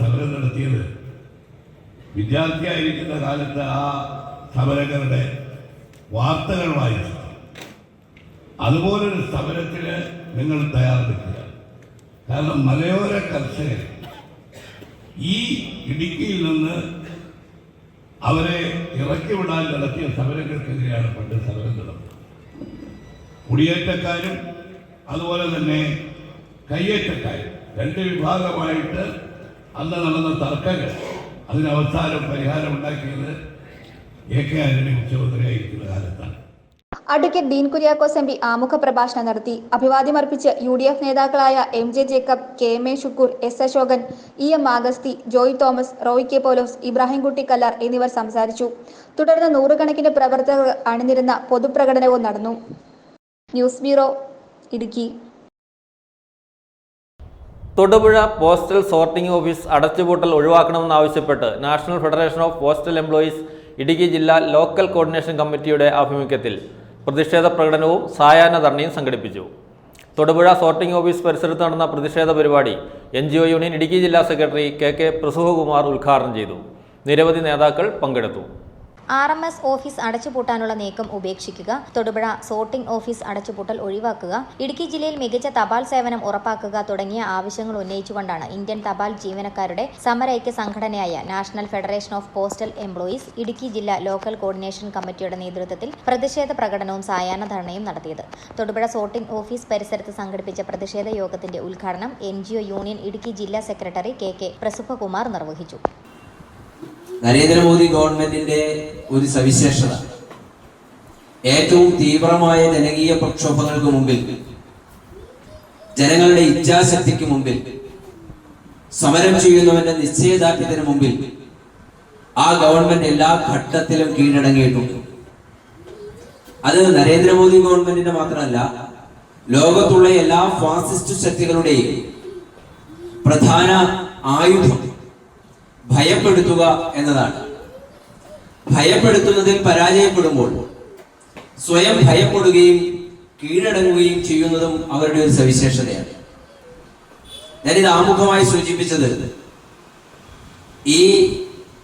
സമരം നടത്തിയത് വിദ്യാർത്ഥിയായിരിക്കുന്ന കാലത്ത് ആ സമരങ്ങളുടെ വാർത്തകൾ വായിച്ചു. അതുപോലൊരു സമരത്തിന് നിങ്ങൾ തയ്യാറെടുക്കുക. കാരണം മലയോര കർഷകർ ഈ ഇടുക്കിയിൽ നിന്ന് അവരെ ഇറക്കി വിടാൻ നടത്തിയ സമരങ്ങൾക്കെതിരെയാണ് പണ്ട് സമരം നടന്നത്. കുടിയേറ്റക്കാരും അതുപോലെ തന്നെ കയ്യേറ്റക്കാരും 2 വിഭാഗമായിട്ട് അന്ന് നടന്ന തർക്കങ്ങൾ, അതിനവസാനം പരിഹാരം ഉണ്ടാക്കിയത് AK ആന്റണി മുഖ്യമന്ത്രിയായിരിക്കുന്ന കാലത്താണ്. അഡ്വക്കേറ്റ് ഡീൻ കുര്യാക്കോസ് MP ആമുഖ പ്രഭാഷണം നടത്തി. അഭിവാദ്യമർപ്പിച്ച് UDF നേതാക്കളായ MJ Jacob, KM Shukkoor, S Ashokan, EM Augusthy, Joy Thomas, Roy K Paulose, Ibrahimkutty Kallar എന്നിവർ സംസാരിച്ചു. തുടർന്ന് 100 കണക്കിന് പ്രവർത്തകർ അണിനിരുന്ന പൊതുപ്രകടനവും നടന്നു. News bureau, Idukki. Thodupuzha postal sorting office അടച്ചുപൂട്ടൽ ഒഴിവാക്കണമെന്നാവശ്യപ്പെട്ട് national federation of postal employees Idukki ജില്ലാ ലോക്കൽ കോർഡിനേഷൻ കമ്മിറ്റിയുടെ ആഭിമുഖ്യത്തിൽ പ്രതിഷേധ പ്രകടനവും സായാഹ്ന ധർണയും സംഘടിപ്പിച്ചു. തൊടുപുഴ സോർട്ടിംഗ് ഓഫീസ് പരിസരത്ത് നടന്ന പ്രതിഷേധ പരിപാടി NGO യൂണിയൻ ഇടുക്കി ജില്ലാ സെക്രട്ടറി KK പ്രസുഹകുമാർ ഉദ്ഘാടനം ചെയ്തു. നിരവധി നേതാക്കൾ പങ്കെടുത്തു. RMS ഓഫീസ് അടച്ചുപൂട്ടാനുള്ള നീക്കം ഉപേക്ഷിക്കുക, തൊടുപുഴ സോർട്ടിംഗ് ഓഫീസ് അടച്ചുപൂട്ടൽ ഒഴിവാക്കുക, ഇടുക്കി ജില്ലയിൽ മികച്ച തപാൽ സേവനം ഉറപ്പാക്കുക തുടങ്ങിയ ആവശ്യങ്ങൾ ഉന്നയിച്ചുകൊണ്ടാണ് ഇന്ത്യൻ തപാൽ ജീവനക്കാരുടെ സമരൈക്യ സംഘടനയായ national federation of postal employees Idukki ജില്ലാ ലോക്കൽ കോർഡിനേഷൻ കമ്മിറ്റിയുടെ നേതൃത്വത്തിൽ പ്രതിഷേധ പ്രകടനവും സായാഹ്ന ധർണയും നടത്തിയത്. തൊടുപുഴ സോർട്ടിംഗ് ഓഫീസ് പരിസരത്ത് സംഘടിപ്പിച്ച പ്രതിഷേധ യോഗത്തിന്റെ ഉദ്ഘാടനം NGO യൂണിയൻ ഇടുക്കി ജില്ലാ സെക്രട്ടറി KK പ്രസുഭകുമാർ നിർവഹിച്ചു. നരേന്ദ്രമോദി ഗവൺമെന്റിന്റെ ഒരു സവിശേഷത, ഏറ്റവും തീവ്രമായ ജനകീയ പ്രക്ഷോഭങ്ങൾക്ക് മുമ്പിൽ, ജനങ്ങളുടെ ഇച്ഛാശക്തിക്ക് മുമ്പിൽ, സമരം ചെയ്യുന്നവന്റെ നിശ്ചയദാർഢ്യത്തിന് മുമ്പിൽ ആ ഗവൺമെന്റ് എല്ലാ ഘട്ടത്തിലും കീഴടങ്ങിയിട്ടുണ്ട്. അത് നരേന്ദ്രമോദി ഗവൺമെന്റിന്റെ മാത്രമല്ല, ലോകത്തുള്ള എല്ലാ ഫാസിസ്റ്റ് ശക്തികളുടെയും പ്രധാന ആയുധം ഭയപ്പെടുത്തുക എന്നതാണ്. ഭയപ്പെടുത്തുന്നതിൽ പരാജയപ്പെടുമ്പോൾ സ്വയം ഭയപ്പെടുകയും കീഴടങ്ങുകയും ചെയ്യുന്നതും അവരുടെ ഒരു സവിശേഷതയാണ്. ഞാനിത് ആമുഖമായി സൂചിപ്പിച്ചത്, ഈ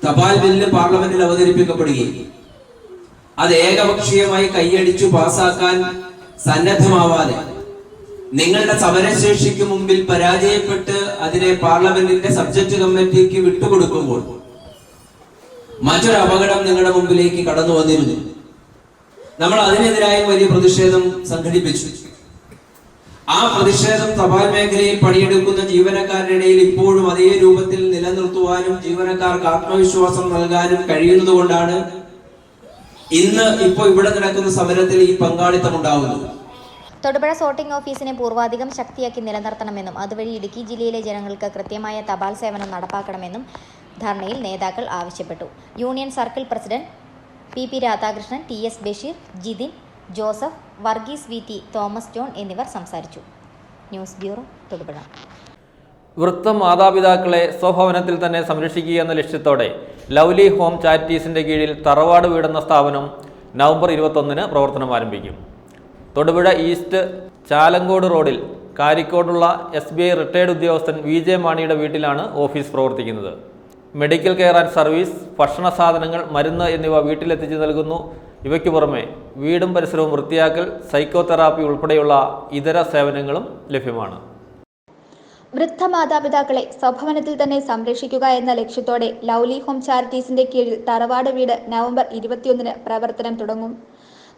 തപാൽ ബില്ല് പാർലമെന്റിൽ അവതരിപ്പിക്കപ്പെടുകയും അത് ഏകപക്ഷീയമായി കൈയടിച്ചു പാസാക്കാൻ സന്നദ്ധമാവാതെ നിങ്ങളുടെ സമരശേഷിക്ക് മുമ്പിൽ പരാജയപ്പെട്ട് അതിനെ പാർലമെന്റിന്റെ സബ്ജക്ട് കമ്മിറ്റിക്ക് വിട്ടുകൊടുക്കുമ്പോൾ മറ്റൊരു അപകടം നിങ്ങളുടെ മുമ്പിലേക്ക് കടന്നു വന്നിരുന്നു. നമ്മൾ അതിനെതിരായ വലിയ പ്രതിഷേധം സംഘടിപ്പിച്ചു. ആ പ്രതിഷേധം തപാൽ മേഖലയിൽ പണിയെടുക്കുന്ന ജീവനക്കാരുടെ ഇടയിൽ ഇപ്പോഴും അതേ രൂപത്തിൽ നിലനിർത്തുവാനും ജീവനക്കാർക്ക് ആത്മവിശ്വാസം നൽകാനും കഴിയുന്നത് കൊണ്ടാണ് ഇന്ന് ഇപ്പോൾ ഇവിടെ നടക്കുന്ന സമരത്തിൽ ഈ പങ്കാളിത്തം ഉണ്ടാവുന്നത്. തൊടുപുഴ സോർട്ടിംഗ് ഓഫീസിനെ പൂർവാധികം ശക്തിയാക്കി നിലനിർത്തണമെന്നും അതുവഴി ഇടുക്കി ജില്ലയിലെ ജനങ്ങൾക്ക് കൃത്യമായ തപാൽ സേവനം നടപ്പാക്കണമെന്നും ധർണയിൽ നേതാക്കൾ ആവശ്യപ്പെട്ടു. Union circle president P Radhakrishnan, TS Basheer, Jithin, Joseph, Varghese VT, Thomas John എന്നിവർ സംസാരിച്ചു. News bureau, Thodupuzha. വൃദ്ധ മാതാപിതാക്കളെ സ്വഭവനത്തിൽ തന്നെ സംരക്ഷിക്കുക എന്ന ലക്ഷ്യത്തോടെ ലവ്ലി ഹോം ചാരിറ്റീസിൻ്റെ കീഴിൽ തറവാട് വീടെന്ന സ്ഥാപനം നവംബർ 21 പ്രവർത്തനം ആരംഭിക്കും. തൊടുപുഴ ഈസ്റ്റ് ചാലങ്കോട് റോഡിൽ കാരിക്കോടുള്ള SBI റിട്ടയർഡ് ഉദ്യോഗസ്ഥൻ VJ മാണിയുടെ വീട്ടിലാണ് ഓഫീസ് പ്രവർത്തിക്കുന്നത്. മെഡിക്കൽ കെയർ ആൻഡ് സർവീസ്, ഭക്ഷണ സാധനങ്ങൾ, മരുന്ന് എന്നിവ വീട്ടിലെത്തിച്ചു നൽകുന്നു. ഇവയ്ക്ക് പുറമെ വീടും പരിസരവും വൃത്തിയാക്കൽ, സൈക്കോതെറാപ്പി ഉൾപ്പെടെയുള്ള ഇതര സേവനങ്ങളും ലഭ്യമാണ്. വൃദ്ധ മാതാപിതാക്കളെ സ്വഭവനത്തിൽ തന്നെ സംരക്ഷിക്കുക എന്ന ലക്ഷ്യത്തോടെ ലവ്ലി ഹോം ചാരിറ്റീസിന്റെ കീഴിൽ തറവാട് വീട് നവംബർ 21 പ്രവർത്തനം തുടങ്ങും.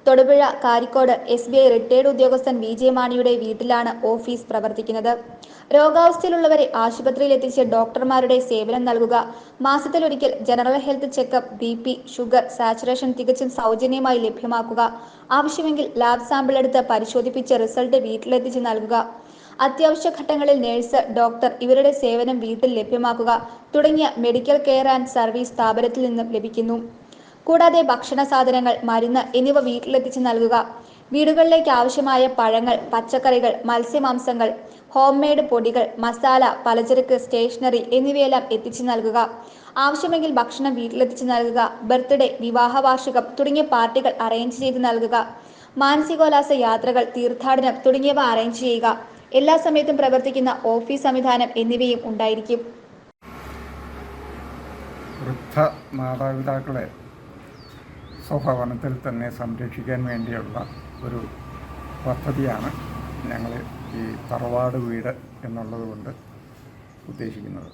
തൊടുപുഴ കാരിക്കോട് SBI റിട്ടയർഡ് ഉദ്യോഗസ്ഥൻ VJ മാണിയുടെ വീട്ടിലാണ് ഓഫീസ് പ്രവർത്തിക്കുന്നത്. രോഗാവസ്ഥയിലുള്ളവരെ ആശുപത്രിയിൽ എത്തിച്ച് ഡോക്ടർമാരുടെ സേവനം നൽകുക, മാസത്തിലൊരിക്കൽ general health checkup, BP, sugar, saturation തികച്ചും സൗജന്യമായി ലഭ്യമാക്കുക, ആവശ്യമെങ്കിൽ ലാബ് സാമ്പിൾ എടുത്ത് പരിശോധിപ്പിച്ച് റിസൾട്ട് വീട്ടിലെത്തിച്ച് നൽകുക, അത്യാവശ്യ ഘട്ടങ്ങളിൽ നഴ്സ്, ഡോക്ടർ ഇവരുടെ സേവനം വീട്ടിൽ ലഭ്യമാക്കുക തുടങ്ങിയ മെഡിക്കൽ കെയർ ആൻഡ് സർവീസ് സ്ഥാപനത്തിൽ നിന്നും ലഭിക്കുന്നു. കൂടാതെ ഭക്ഷണ സാധനങ്ങൾ, മരുന്ന് എന്നിവ വീട്ടിലെത്തിച്ച് നൽകുക, വീടുകളിലേക്ക് ആവശ്യമായ പഴങ്ങൾ, പച്ചക്കറികൾ, മത്സ്യമാംസങ്ങൾ, ഹോം മെയ്ഡ് പൊടികൾ, മസാല, പലചരക്ക്, സ്റ്റേഷനറി എന്നിവയെല്ലാം എത്തിച്ചു നൽകുക, ആവശ്യമെങ്കിൽ ഭക്ഷണം വീട്ടിലെത്തിച്ച് നൽകുക, ബർത്ത്ഡേ, വിവാഹ വാർഷികം തുടങ്ങിയ പാർട്ടികൾ അറേഞ്ച് ചെയ്ത് നൽകുക, മാനസികോല്ലാസ യാത്രകൾ, തീർത്ഥാടനം തുടങ്ങിയവ അറേഞ്ച് ചെയ്യുക, എല്ലാ സമയത്തും പ്രവർത്തിക്കുന്ന ഓഫീസ് സംവിധാനം എന്നിവയും ഉണ്ടായിരിക്കും. വൃദ്ധ മാതാപിതാക്കളെ സ്വഭവനത്തിൽ തന്നെ സംരക്ഷിക്കാൻ വേണ്ടിയുള്ള ഒരു പദ്ധതിയാണ് ഞങ്ങൾ ഈ തറവാട് വീട് എന്നുള്ളത് കൊണ്ട് ഉദ്ദേശിക്കുന്നത്.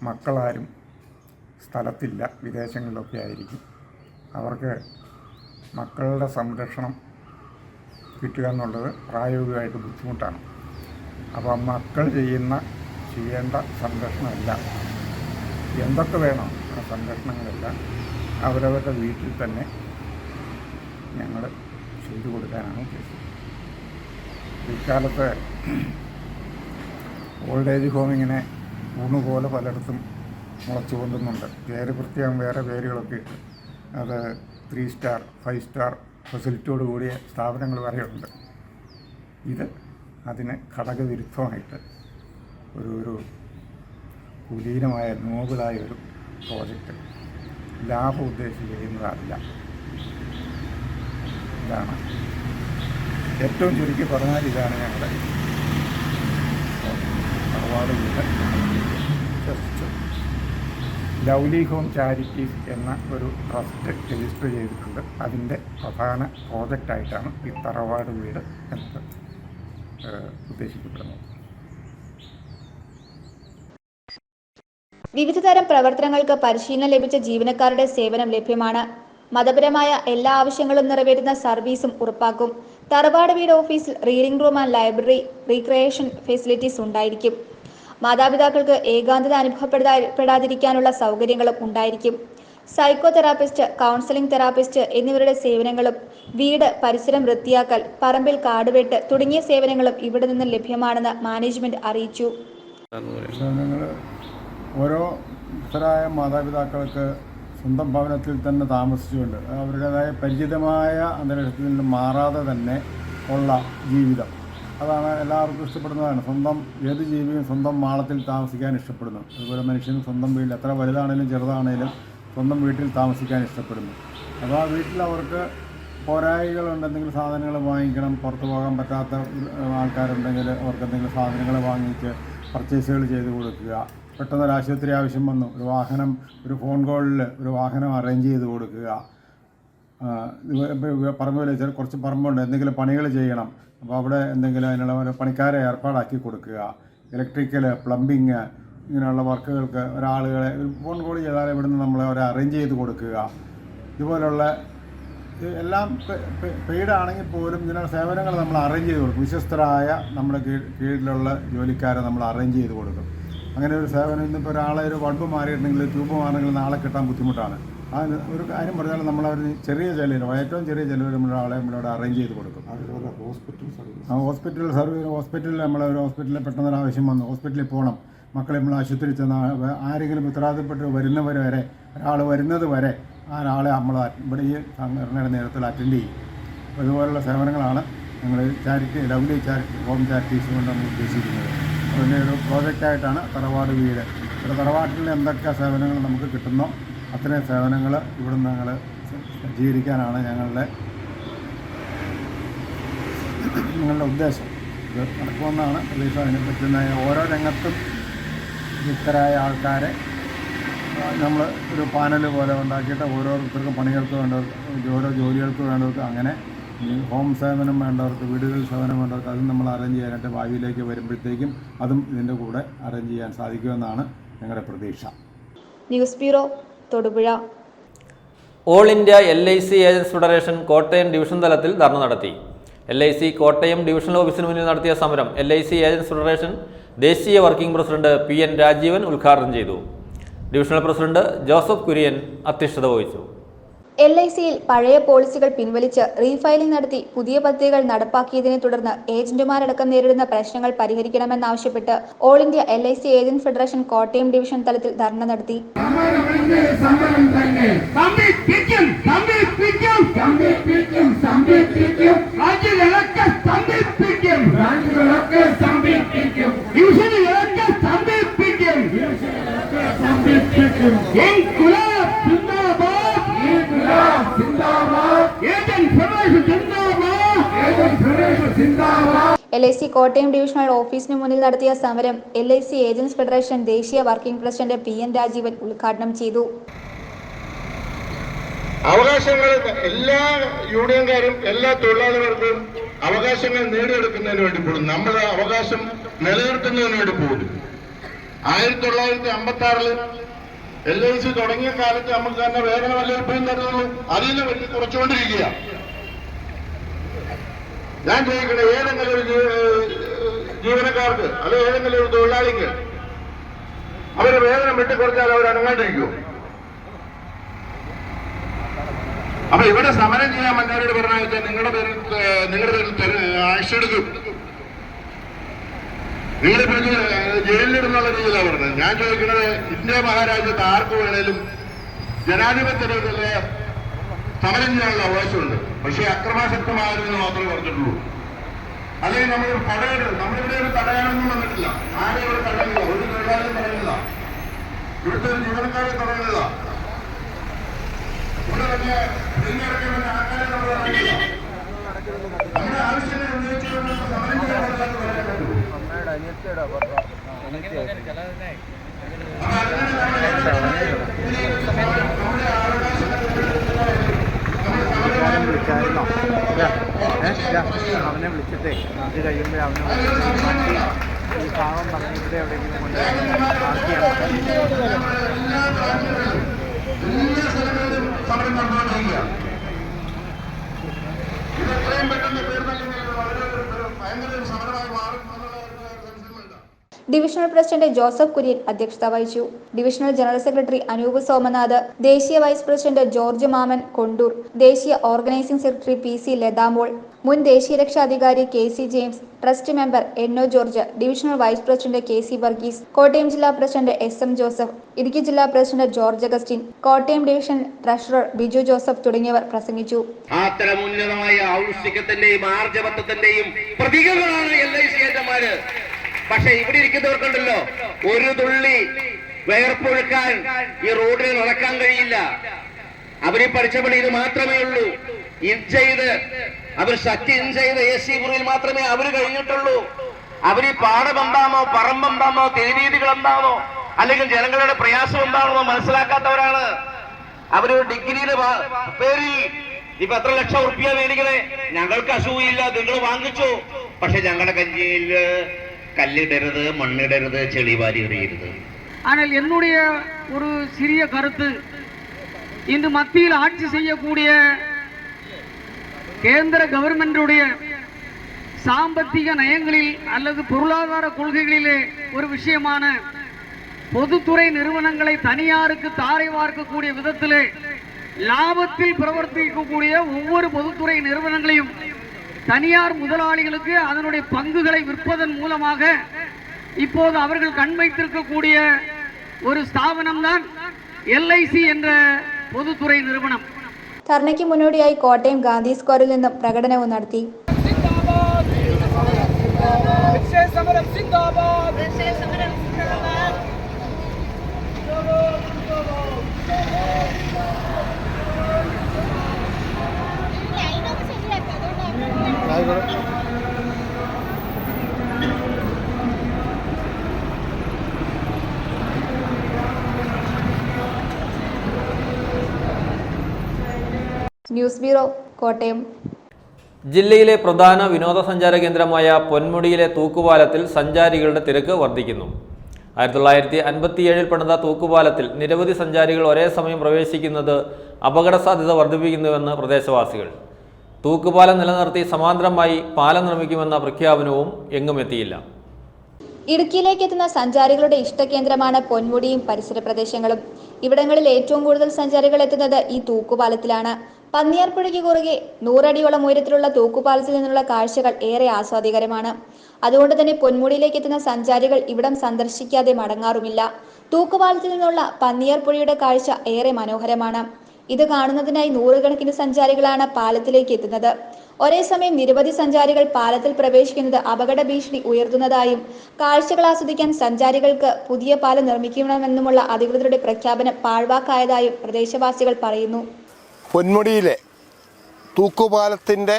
മക്കളാരും സ്ഥലത്തില്ല, വിദേശങ്ങളിലൊക്കെ ആയിരിക്കും. അവർക്ക് മക്കളുടെ സംരക്ഷണം കിട്ടുക എന്നുള്ളത് പ്രായോഗികമായിട്ട് ബുദ്ധിമുട്ടാണ്. അപ്പോൾ മക്കൾ ചെയ്യേണ്ട സംരക്ഷണമെല്ലാം എന്തൊക്കെ വേണം ആ സംരക്ഷണങ്ങളെല്ലാം അവരവരുടെ വീട്ടിൽ തന്നെ ഞങ്ങൾ ചെയ്തു കൊടുക്കാനാണ് ഉദ്ദേശിക്കുന്നത്. ഇക്കാലത്ത് ഓൾഡ് ഏജ് ഹോം ഇങ്ങനെ ഊണുപോലെ പലയിടത്തും മുളച്ചു കൊണ്ടുന്നുണ്ട്. പേര് പ്രത്യേകം വേറെ പേരുകളൊക്കെ ഇട്ട് അത് 3 സ്റ്റാർ 5 സ്റ്റാർ ഫെസിലിറ്റിയോട് കൂടിയ സ്ഥാപനങ്ങൾ വരെയുണ്ട്. ഇത് അതിന് ഘടകവിരുദ്ധമായിട്ട് ഒരു കുലീനമായ നോബിളായ ഒരു പ്രോജക്റ്റ്, ലാഭം ഉദ്ദേശിച്ച് ചെയ്യുന്നതല്ല. ഇതാണ് ഏറ്റവും ചുരുക്കി പറഞ്ഞാൽ, ഇതാണ് ഞങ്ങളുടെ തറവാട് വീട് ജസ്റ്റ് ലവ്ലി ഹോം ചാരിറ്റീസ് എന്ന ഒരു ട്രസ്റ്റ് രജിസ്റ്റർ ചെയ്തിട്ടുണ്ട്. അതിൻ്റെ പ്രധാന പ്രോജക്റ്റായിട്ടാണ് ഈ തറവാട് വീട് എന്നത് ഉദ്ദേശിക്കപ്പെടുന്നത്. വിവിധ തരം പ്രവർത്തനങ്ങൾക്ക് പരിശീലനം ലഭിച്ച ജീവനക്കാരുടെ സേവനം ലഭ്യമാണ്. മതപരമായ എല്ലാ ആവശ്യങ്ങളും നിറവേറ്റുന്ന സർവീസും ഉറപ്പാക്കും. തറവാട് വീട് ഓഫീസിൽ reading room and library, recreation facilities ഉണ്ടായിരിക്കും. മാതാപിതാക്കൾക്ക് ഏകാന്തത അനുഭവപ്പെടാതിരിക്കാനുള്ള സൗകര്യങ്ങളും ഉണ്ടായിരിക്കും. സൈക്കോ തെറാപ്പിസ്റ്റ്, കൗൺസിലിംഗ് തെറാപ്പിസ്റ്റ് എന്നിവരുടെ സേവനങ്ങളും, വീട് പരിസരം വൃത്തിയാക്കൽ, പറമ്പിൽ കാടുവെട്ട് തുടങ്ങിയ സേവനങ്ങളും ഇവിടെ നിന്ന് ലഭ്യമാണെന്ന് മാനേജ്മെന്റ് അറിയിച്ചു. ഓരോരുത്തരായ മാതാപിതാക്കൾക്ക് സ്വന്തം ഭവനത്തിൽ തന്നെ താമസിച്ചുകൊണ്ട് അവരുടേതായ പരിചിതമായ അന്തരീക്ഷത്തിൽ നിന്ന് മാറാതെ തന്നെ ഉള്ള ജീവിതം, അതാണ് എല്ലാവർക്കും ഇഷ്ടപ്പെടുന്നതാണ്. ഏത് ജീവിയും സ്വന്തം മാളത്തിൽ താമസിക്കാൻ ഇഷ്ടപ്പെടുന്നു. അതുപോലെ മനുഷ്യനും സ്വന്തം വീട്ടിൽ, എത്ര വലുതാണേലും ചെറുതാണേലും സ്വന്തം വീട്ടിൽ താമസിക്കാൻ ഇഷ്ടപ്പെടുന്നു. അപ്പോൾ ആ വീട്ടിൽ അവർക്ക് പോരായികളുണ്ട്, എന്തെങ്കിലും സാധനങ്ങൾ വാങ്ങിക്കണം, പുറത്തു പോകാൻ പറ്റാത്ത ആൾക്കാരുണ്ടെങ്കിൽ അവർക്ക് എന്തെങ്കിലും സാധനങ്ങൾ വാങ്ങിച്ച് പർച്ചേസുകൾ ചെയ്ത് കൊടുക്കുക. പെട്ടെന്നൊരു ആശുപത്രി ആവശ്യം വന്നു, ഒരു ഫോൺ കോളിൽ ഒരു വാഹനം അറേഞ്ച് ചെയ്ത് കൊടുക്കുക. പറമ്പിൽ കുറച്ച് പറമ്പുണ്ട്, എന്തെങ്കിലും പണികൾ ചെയ്യണം, അപ്പോൾ അവിടെ എന്തെങ്കിലും അതിനുള്ള പണിക്കാരെ ഏർപ്പാടാക്കി കൊടുക്കുക. ഇലക്ട്രിക്കൽ, പ്ലംബിങ് ഇങ്ങനെയുള്ള വർക്കുകൾക്ക് ഒരാളുകളെ ഒരു ഫോൺ കോൾ ചെയ്താൽ ഇവിടുന്ന് നമ്മൾ അവരെ അറേഞ്ച് ചെയ്ത് കൊടുക്കുക. ഇതുപോലുള്ള എല്ലാം പെയ്ഡാണെങ്കിൽ പോലും ഇതിനുള്ള സേവനങ്ങൾ നമ്മൾ അറേഞ്ച് ചെയ്ത് കൊടുക്കും. വിശ്വസ്തരായ നമ്മുടെ കീഴിലുള്ള ജോലിക്കാരെ നമ്മൾ അറേഞ്ച് ചെയ്ത് കൊടുക്കും. അങ്ങനെ ഒരു സേവനം ഇന്നിപ്പോൾ ഒരു ബൾബ് മാറിയിട്ടുണ്ടെങ്കിൽ, ട്യൂബ് മാറണമെങ്കിൽ നാളെ കിട്ടാൻ ബുദ്ധിമുട്ടാണ്. ഒരു കാര്യം പറഞ്ഞാൽ നമ്മളവർ ചെറിയ ചിലവിന് ഏറ്റവും ചെറിയ ചിലവിൽ നമ്മളൊരാളെ നമ്മളവിടെ അറേഞ്ച് ചെയ്ത് കൊടുക്കും. ഹോസ്പിറ്റൽ സർവീസ് ഹോസ്പിറ്റലിൽ നമ്മളൊരു ഹോസ്പിറ്റലിൽ പെട്ടെന്നൊരു ആവശ്യം വന്നു, ഹോസ്പിറ്റലിൽ പോകണം, മക്കളെ നമ്മൾ ആശുപത്രിയിൽ ചെന്ന് ആരെങ്കിലും ഉത്തരവാദിത്തപ്പെട്ട് വരുന്നവർ വരെ ഒരാൾ വരുന്നത് വരെ ആ ഒരാളെ നമ്മൾ ഇവിടെ ഈ സംഘടനയുടെ നേതൃത്വത്തിൽ അറ്റൻഡ് ചെയ്യും. ഇതുപോലുള്ള സേവനങ്ങളാണ് ഞങ്ങൾ charity lovely charity home charities കൊണ്ട് നമ്മൾ ഉദ്ദേശിക്കുന്നത്. അതിൻ്റെ ഒരു പ്രോജക്റ്റായിട്ടാണ് തറവാട് വീട്. ഇവിടെ തറവാട്ടിൽ എന്തൊക്കെ സേവനങ്ങൾ നമുക്ക് കിട്ടുന്നോ അത്രയും സേവനങ്ങൾ ഇവിടുന്ന് ഞങ്ങൾ സജ്ജീകരിക്കാനാണ് ഞങ്ങളുടെ ഉദ്ദേശം. ഇത് നടക്കുമെന്നാണ് പ്രതീക്ഷ. അതിനെ പറ്റുന്ന ഓരോ രംഗത്തും വിദഗ്ധരായ ആൾക്കാരെ നമ്മൾ ഒരു പാനൽ പോലെ ഉണ്ടാക്കിയിട്ട് ഓരോരുത്തർക്കും പണികൾക്ക് വേണ്ടവർക്ക് ഓരോ ജോലികൾക്ക് വേണ്ടവർക്ക് അങ്ങനെ ഈ ഹോം സേവനം വേണ്ടവർക്ക് വീടുകളിൽ സേവനം വേണ്ടവർക്ക് അതും നമ്മൾ അറേഞ്ച് ചെയ്യാനായിട്ട് ഭാവിയിലേക്ക് വരുമ്പോഴത്തേക്കും അതും ഇതിൻ്റെ കൂടെ അറേഞ്ച് ചെയ്യാൻ സാധിക്കുമെന്നാണ് ഞങ്ങളുടെ പ്രതീക്ഷ. News bureau, Thodupuzha. All India LIC agents federation Kottayam division തലത്തിൽ ധർണ നടത്തി. LIC കോട്ടയം ഡിവിഷണൽ ഓഫീസിന് മുന്നിൽ നടത്തിയ സമരം LIC ഏജൻസ് ഫെഡറേഷൻ ദേശീയ വർക്കിംഗ് പ്രസിഡന്റ് PN രാജീവൻ ഉദ്ഘാടനം ചെയ്തു. ഡിവിഷണൽ പ്രസിഡന്റ് ജോസഫ് കുര്യൻ അധ്യക്ഷത വഹിച്ചു. LICയിൽ പഴയ പോളിസികൾ പിൻവലിച്ച് റീഫയലിംഗ് നടത്തി പുതിയ പദ്ധതികൾ നടപ്പാക്കിയതിനെ തുടർന്ന് ഏജന്റുമാരടക്കം നേരിടുന്ന പ്രശ്നങ്ങൾ പരിഹരിക്കണമെന്നാവശ്യപ്പെട്ട് all India LIC agent federation Kottayam division തലത്തിൽ ധർണ നടത്തി. LIC കോട്ടയം ഡിവിഷണൽ ഓഫീസിന് മുന്നിൽ നടത്തിയ സമരം LIC ഏജൻസ് ഫെഡറേഷൻ ദേശീയ വർക്കിംഗ് പ്രസിഡന്റ് PN രാജീവൻ ഉദ്ഘാടനം ചെയ്തു. അവകാശങ്ങൾ എല്ലാ യൂണിയൻകാരും എല്ലാ തൊഴിലാളികൾക്കും അവകാശങ്ങൾ നേടിയെടുക്കുന്നതിന് വേണ്ടി പോകും. നമ്മുടെ അവകാശം നിലനിർത്തുന്നതിന് വേണ്ടി പോകും. 1956 LIC തുടങ്ങിയ കാലത്ത് നമുക്ക് തന്നെ വേതന വല്ലപ്പോഴും തരുന്നുള്ളൂ. അതിൽ നിന്ന് വലിയ കുറച്ചുകൊണ്ടിരിക്കുക. ഞാൻ ചോദിക്കട്ടെ, ഏതെങ്കിലും ഒരു ജീവനക്കാർക്ക് അല്ലെ ഏതെങ്കിലും ഒരു തൊഴിലാളിക്ക് അവര് വേതനം വെട്ടിക്കുറച്ചാൽ അവർ അനങ്ങാണ്ടിരിക്കുമോ? അപ്പൊ ഇവിടെ സമരം ചെയ്യാൻ മന്നവരോട് പറഞ്ഞാൽ നിങ്ങളുടെ പേരിൽ ആക്ഷൻ എടുക്കും, നിങ്ങളിപ്പോ ജയിലിലിടുന്നുള്ള രീതിയിലാണ് പറഞ്ഞത്. ഞാൻ ചോദിക്കുന്നത്, ഇന്ത്യ മഹാരാജ്യത്ത് ആർക്ക് വേണേലും ജനാധിപത്യത്തിലെ സമരം ചെയ്യാനുള്ള അവകാശമുണ്ട്. പക്ഷേ അക്രമാസക്തമായതെന്ന് മാത്രമേ പറഞ്ഞിട്ടുള്ളൂ. അല്ലെങ്കിൽ നമ്മളിവിടെ ഒരു തടയാനൊന്നും വന്നിട്ടില്ല. ആരെയും ഇവിടെ തടയുന്നില്ല, ഒരു തൊഴിലാളിയും തടയുന്നില്ല, ഇവിടുത്തെ ഒരു ജീവനക്കാരെ തടയുന്നില്ല. ഇവിടെ തന്നെ തിരഞ്ഞെടുക്കുന്ന ആൾക്കാരെ നമ്മൾ തടയുന്നില്ല. നമ്മുടെ ആവശ്യങ്ങൾ ഉന്നയിച്ചുകൊണ്ട് സമരം ചെയ്യാൻ അവനെ വിളിച്ചിട്ടേ അത് കഴിയുമ്പോൾ അവനെ ഈ പാവം പറഞ്ഞ് ഇവിടെ എവിടെയെങ്കിലും ഡിവിഷണൽ പ്രസിഡന്റ് ജോസഫ് കുര്യൻ അധ്യക്ഷത വഹിച്ചു. Divisional general secretary Anoop Somanath, ദേശീയ വൈസ് പ്രസിഡന്റ് ജോർജ് മാമൻ കൊണ്ടൂർ, ദേശീയ ഓർഗനൈസിംഗ് സെക്രട്ടറി PC ലതാമോൾ, മുൻ ദേശീയ രക്ഷാധികാരി KC James, trust member NO George, divisional vice president KC Varghese, Kottayam ജില്ലാ പ്രസിഡന്റ് SM ജോസഫ്, ഇടുക്കി ജില്ലാ president George Augustine, Kottayam division treasurer Biju Joseph തുടങ്ങിയവർ പ്രസംഗിച്ചു. അത്തരം ഉന്നതമായ ഔത്സുക്യത്തിന്റെയും ആർജവത്വത്തിന്റെയും പ്രതീകങ്ങളാണ് LIC ഏജന്റുമാര്. പക്ഷെ ഇവിടെ ഇരിക്കുന്നവർക്കുണ്ടല്ലോ, ഒരു തുള്ളി വേർപ്പൊഴുക്കാൻ ഈ റോഡിൽ നടക്കാൻ കഴിയില്ല. അവര് പഠിച്ച പണി ഇത് മാത്രമേ ഉള്ളൂ. അവർ ശക്തി ചെയ്ത് AC മുറിയിൽ മാത്രമേ അവര് കഴിഞ്ഞിട്ടുള്ളൂ. അവര് പാടം എന്താണോ, പറമ്പ് എന്താണോ, തെരുവീതികൾ എന്താണോ, അല്ലെങ്കിൽ ജനങ്ങളുടെ പ്രയാസം എന്താണെന്നോ മനസ്സിലാക്കാത്തവരാണ്. അവര് ഡിഗ്രിയുടെ പേരിൽ ഇപ്പൊ എത്ര ലക്ഷം ഉറുപ്പിക മേടിക്കണേ, ഞങ്ങൾക്ക് അസൂയില്ല, നിങ്ങൾ വാങ്ങിച്ചു, പക്ഷെ ഞങ്ങളുടെ കഞ്ഞിയിൽ கல்லிடறது, மண்ணிடறது, செளிவாரி எறிகிறது. ஆனால் என்னுடைய ஒரு சிறிய கருத்து, இந்த மத்தியில் ஆட்சி செய்யக்கூடிய கேந்திர கவர்மெண்டுடைய சாம்பத்திக நயங்களில் அல்லது பொருளாதார கொள்கைகளிலே ஒரு விஷயமான பொதுத்துறை நிறுவனங்களை தனியாருக்கு தாரை வார்க்கக்கூடிய விதத்திலே லாபத்தில் பிரவர்த்திக்கக்கூடிய ஒவ்வொரு பொதுத்துறை நிறுவனங்களையும் தனியார் முதலாளிகளுக்கு அதனுடைய பங்குகளை விற்பதன் மூலமாக இப்போது அவர்கள் கண் வைத்திருக்கக்கூடிய ഒരു സ്ഥാപനംதான் LIC എന്ന പൊതുതുறை നിறுവനം. ധർണയ്ക്ക് മുന്നോടിയായി കോട്ടയം ഗാന്ധി സ്ക്വയറിൽ നിന്നും പ്രകടനവും നടത്തി. News bureau Kottayam. ജില്ലയിലെ പ്രധാന വിനോദസഞ്ചാര കേന്ദ്രമായ പൊന്മുടിയിലെ തൂക്കുപാലത്തിൽ സഞ്ചാരികളുടെ തിരക്ക് വർദ്ധിക്കുന്നു. 1957 പണിത തൂക്കുപാലത്തിൽ നിരവധി സഞ്ചാരികൾ ഒരേ സമയം പ്രവേശിക്കുന്നത് അപകട സാധ്യത വർദ്ധിപ്പിക്കുന്നുവെന്ന് പ്രദേശവാസികൾ. തൂക്കുപാലം നിലനിർത്തി സമാന്തരമായി പാലം നിർമ്മിക്കുമെന്ന പ്രഖ്യാപനവും എങ്ങും എത്തിയില്ല. ഇടുക്കിയിലേക്ക് എത്തുന്ന സഞ്ചാരികളുടെ ഇഷ്ടകേന്ദ്രമാണ് പൊന്മുടിയും പരിസര പ്രദേശങ്ങളും. ഇവിടങ്ങളിൽ ഏറ്റവും കൂടുതൽ സഞ്ചാരികൾ എത്തുന്നത് ഈ തൂക്കുപാലത്തിലാണ്. പന്നിയാർപ്പുഴയ്ക്ക് കുറുകെ 100 അടിയോളം ഉയരത്തിലുള്ള തൂക്കുപാലത്തിൽ നിന്നുള്ള കാഴ്ചകൾ ഏറെ ആസ്വാദികരമാണ്. അതുകൊണ്ട് തന്നെ പൊന്മുടിയിലേക്ക് എത്തുന്ന സഞ്ചാരികൾ ഇവിടം സന്ദർശിക്കാതെ മടങ്ങാറുമില്ല. തൂക്കുപാലത്തിൽ നിന്നുള്ള പന്നിയാർപ്പുഴയുടെ കാഴ്ച ഏറെ മനോഹരമാണ്. ഇത് കാണുന്നതിനായി നൂറുകണക്കിന് സഞ്ചാരികളാണ് പാലത്തിലേക്ക് എത്തുന്നത്. ഒരേ സമയം നിരവധി സഞ്ചാരികൾ പാലത്തിൽ പ്രവേശിക്കുന്നത് അപകട ഭീഷണി ഉയർത്തുന്നതായും കാഴ്ചകൾ ആസ്വദിക്കാൻ സഞ്ചാരികൾക്ക് പുതിയ പാലം നിർമ്മിക്കണമെന്നുമുള്ള അധികൃതരുടെ പ്രഖ്യാപനം പാഴ്വാക്കായതായും പ്രദേശവാസികൾ പറയുന്നു. പൊന്മുടിയിലെ തൂക്കുപാലത്തിൻ്റെ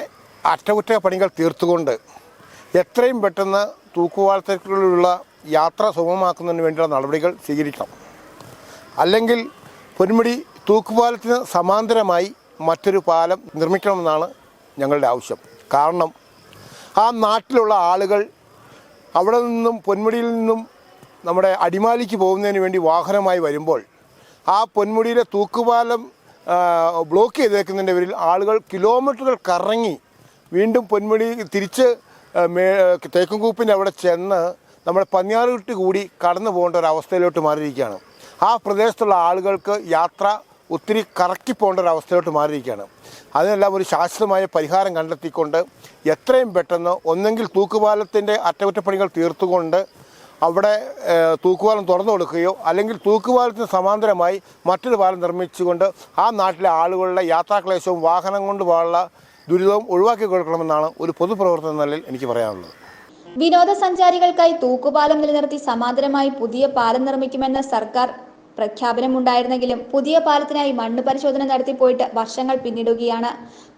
അറ്റകുറ്റപ്പണികൾ തീർത്തുകൊണ്ട് എത്രയും പെട്ടെന്ന് തൂക്കുപാലത്തിലുള്ള യാത്ര സുഗമമാക്കുന്നതിന് വേണ്ടിയുള്ള നടപടികൾ സ്വീകരിക്കണം. അല്ലെങ്കിൽ പൊന്മുടി തൂക്കുപാലത്തിന് സമാന്തരമായി മറ്റൊരു പാലം നിർമ്മിക്കണമെന്നാണ് ഞങ്ങളുടെ ആവശ്യം. കാരണം ആ നാട്ടിലുള്ള ആളുകൾ അവിടെ നിന്നും പൊന്മുടിയിൽ നിന്നും നമ്മുടെ അടിമാലിക്ക് പോകുന്നതിന് വേണ്ടി വാഹനമായി വരുമ്പോൾ ആ പൊന്മുടിയിലെ തൂക്കുപാലം ബ്ലോക്ക് ചെയ്തേക്കുന്നതിൻ്റെ പേരിൽ ആളുകൾ കിലോമീറ്ററുകൾ കറങ്ങി വീണ്ടും പൊന്മുടി തിരിച്ച് തേക്കുംകൂപ്പിൻ്റെ അവിടെ ചെന്ന് നമ്മുടെ പന്നിയാറുകെട്ട് കൂടി കടന്നു പോകേണ്ട ഒരു അവസ്ഥയിലോട്ട് മാറിയിരിക്കുകയാണ്. ആ പ്രദേശത്തുള്ള ആളുകൾക്ക് യാത്ര ഒത്തിരി കറക്കി പോകേണ്ട ഒരു അവസ്ഥയിലോട്ട് മാറിയിരിക്കുകയാണ്. അതിനെല്ലാം ഒരു ശാശ്വതമായ പരിഹാരം കണ്ടെത്തിക്കൊണ്ട് എത്രയും പെട്ടെന്ന് ഒന്നെങ്കിൽ തൂക്കുപാലത്തിൻ്റെ അറ്റകുറ്റപ്പണികൾ തീർത്തുകൊണ്ട് അവിടെ തൂക്കുപാലം തുറന്നു കൊടുക്കുകയോ അല്ലെങ്കിൽ തൂക്കുപാലത്തിന് സമാന്തരമായി മറ്റൊരു പാലം നിർമ്മിച്ചുകൊണ്ട് ആ നാട്ടിലെ ആളുകളുടെ യാത്രാക്ലേശവും വാഹനം കൊണ്ട് പോകാനുള്ള ദുരിതവും ഒഴിവാക്കി കൊടുക്കണമെന്നാണ് ഒരു പൊതുപ്രവർത്തന നിലയിൽ എനിക്ക് പറയാനുള്ളത്. വിനോദസഞ്ചാരികൾക്കായി തൂക്കുപാലം നിലനിർത്തി സമാന്തരമായി പുതിയ പാലം നിർമ്മിക്കുമെന്ന് സർക്കാർ പ്രഖ്യാപനമുണ്ടായിരുന്നെങ്കിലും പുതിയ പാലത്തിനായി മണ്ണ് പരിശോധന നടത്തിപ്പോയിട്ട് വർഷങ്ങൾ പിന്നിടുകയാണ്.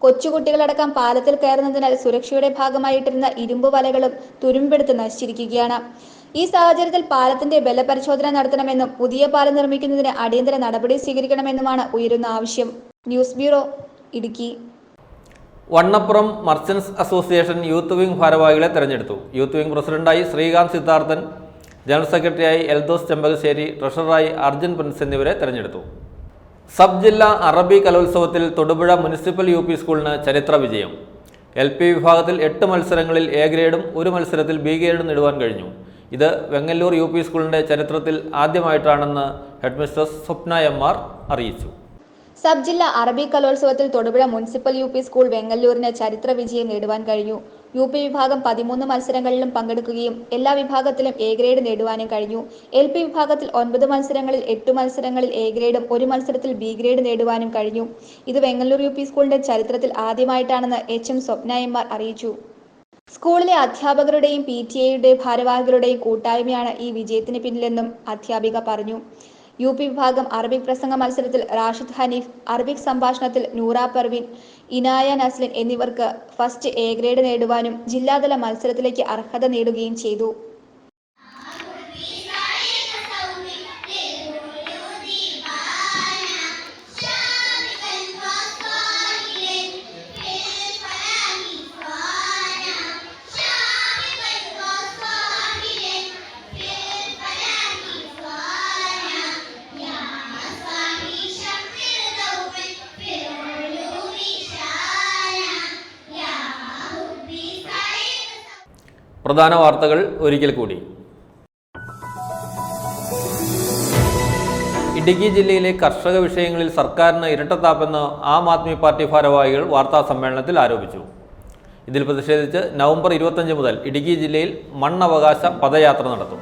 കൊച്ചുകുട്ടികളടക്കം പാലത്തിൽ കയറുന്നതിനാൽ സുരക്ഷയുടെ ഭാഗമായിട്ടിരുന്ന ഇരുമ്പ് വലകളും തുരുമ്പെടുത്ത് നശിച്ചിരിക്കുകയാണ്. ഈ സാഹചര്യത്തിൽ പാലത്തിന്റെ ബലപരിശോധന നടത്തണമെന്നും പുതിയ പാലം നിർമ്മിക്കുന്നതിന് അടിയന്തര നടപടി സ്വീകരിക്കണമെന്നുമാണ് ഉയരുന്ന ആവശ്യം. News bureau Idukki. Vannappuram merchants association youth wing ഭാരവാഹികളെ തെരഞ്ഞെടുത്തു. യൂത്ത് വിംഗ് പ്രസിഡന്റായി ശ്രീകാന്ത് സിദ്ധാർത്ഥൻ, ജനറൽ സെക്രട്ടറിയായി എൽദോസ് ചെമ്പകശ്ശേരി, ട്രഷററായി അർജുൻ പ്രിൻസ് എന്നിവരെ തെരഞ്ഞെടുത്തു. സബ് ജില്ലാ അറബി കലോത്സവത്തിൽ തൊടുപുഴ മുനിസിപ്പൽ UP സ്കൂളിന് ചരിത്ര വിജയം. LP വിഭാഗത്തിൽ 8 മത്സരങ്ങളിൽ A ഗ്രേഡും 1 മത്സരത്തിൽ B ഗ്രേഡും നേടുവാൻ കഴിഞ്ഞു. ഇത് വെങ്ങല്ലൂർ UP സ്കൂളിൻ്റെ ചരിത്രത്തിൽ ആദ്യമായിട്ടാണെന്ന് ഹെഡ്മിസ്ട്രസ് സ്വപ്ന MR അറിയിച്ചു. സബ് ജില്ലാ അറബി കലോത്സവത്തിൽ തൊടുപുഴ മുനിസിപ്പൽ UP സ്കൂൾ വെങ്ങല്ലൂരിന് ചരിത്ര വിജയം നേടുവാൻ കഴിഞ്ഞു. UP വിഭാഗം 13 മത്സരങ്ങളിലും പങ്കെടുക്കുകയും എല്ലാ വിഭാഗത്തിലും A ഗ്രേഡ് നേടുവാനും കഴിഞ്ഞു. LP വിഭാഗത്തിൽ 9 മത്സരങ്ങളിൽ 8 മത്സരങ്ങളിൽ A ഗ്രേഡും 1 മത്സരത്തിൽ B ഗ്രേഡ് നേടുവാനും കഴിഞ്ഞു. ഇത് വെങ്ങല്ലൂർ UP സ്കൂളിന്റെ ചരിത്രത്തിൽ ആദ്യമായിട്ടാണെന്ന് HM സ്വപ്ന MR അറിയിച്ചു. സ്കൂളിലെ അധ്യാപകരുടെയും PTA ഭാരവാഹികളുടെയും കൂട്ടായ്മയാണ് ഈ വിജയത്തിന് പിന്നിലെന്നും അധ്യാപിക പറഞ്ഞു. UP വിഭാഗം അറബിക് പ്രസംഗ മത്സരത്തിൽ റാഷിദ് ഹനീഫ്, അറബിക് സംഭാഷണത്തിൽ നൂറ പർവീൻ, ഇനായ നസ്ലിൻ എന്നിവർക്ക് ഫസ്റ്റ് A ഗ്രേഡ് നേടുവാനും ജില്ലാതല മത്സരത്തിലേക്ക് അർഹത നേടുകയും ചെയ്തു. പ്രധാന വാർത്തകൾ ഒരിക്കൽ കൂടി. ഇടുക്കി ജില്ലയിലെ കർഷക വിഷയങ്ങളിൽ സർക്കാരിന് ഇരട്ടത്താപ്പെന്ന് ആം ആദ്മി പാർട്ടി ഭാരവാഹികൾ വാർത്താ സമ്മേളനത്തിൽ ആരോപിച്ചു. ഇതിൽ പ്രതിഷേധിച്ച് നവംബർ 25 മുതൽ ഇടുക്കി ജില്ലയിൽ മണ്ണവകാശ പദയാത്ര നടത്തും.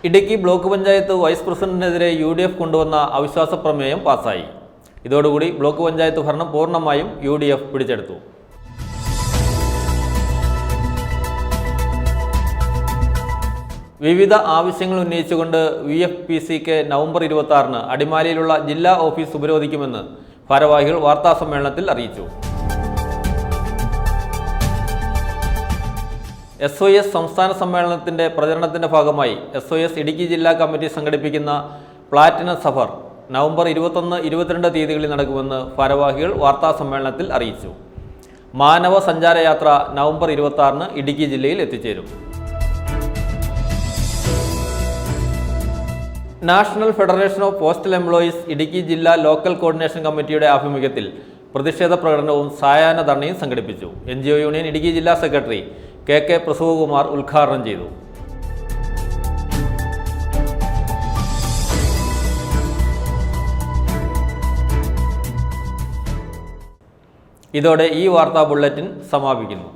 ഇടുക്കി ബ്ലോക്ക് പഞ്ചായത്ത് വൈസ് പ്രസിഡന്റിനെതിരെ UDF കൊണ്ടുവന്ന അവിശ്വാസ പ്രമേയം പാസായി. ഇതോടുകൂടി ബ്ലോക്ക് പഞ്ചായത്ത് ഭരണം പൂർണ്ണമായും UDF പിടിച്ചെടുത്തു. വിവിധ ആവശ്യങ്ങൾ ഉന്നയിച്ചുകൊണ്ട് VFPCK നവംബർ 26-ന് അടിമാലിയിലുള്ള ജില്ലാ ഓഫീസ് ഉപരോധിക്കുമെന്ന് ഭാരവാഹികൾ വാർത്താസമ്മേളനത്തിൽ അറിയിച്ചു. SOS സംസ്ഥാന സമ്മേളനത്തിന്റെ പ്രചരണത്തിന്റെ ഭാഗമായി SOS ഇടുക്കി ജില്ലാ കമ്മിറ്റി സംഘടിപ്പിക്കുന്ന പ്ലാറ്റിനം സഫർ നവംബർ 21, 22 തീയതികളിൽ നടക്കുമെന്ന് ഭാരവാഹികൾ വാർത്താസമ്മേളനത്തിൽ അറിയിച്ചു. മാനവ സഞ്ചാരയാത്ര നവംബർ 26-ന് ഇടുക്കി ജില്ലയിൽ എത്തിച്ചേരും. National federation of postal employees Idukki ജില്ലാ ലോക്കൽ കോർഡിനേഷൻ കമ്മിറ്റിയുടെ ആഭിമുഖ്യത്തിൽ പ്രതിഷേധ പ്രകടനവും സായാഹ്ന ധർണയും സംഘടിപ്പിച്ചു. NGO യൂണിയൻ ഇടുക്കി ജില്ലാ സെക്രട്ടറി KK പ്രസവകുമാർ ഉദ്ഘാടനം ചെയ്തു. ഇതോടെ ഈ വാർത്താ ബുള്ളറ്റിൻ സമാപിക്കുന്നു.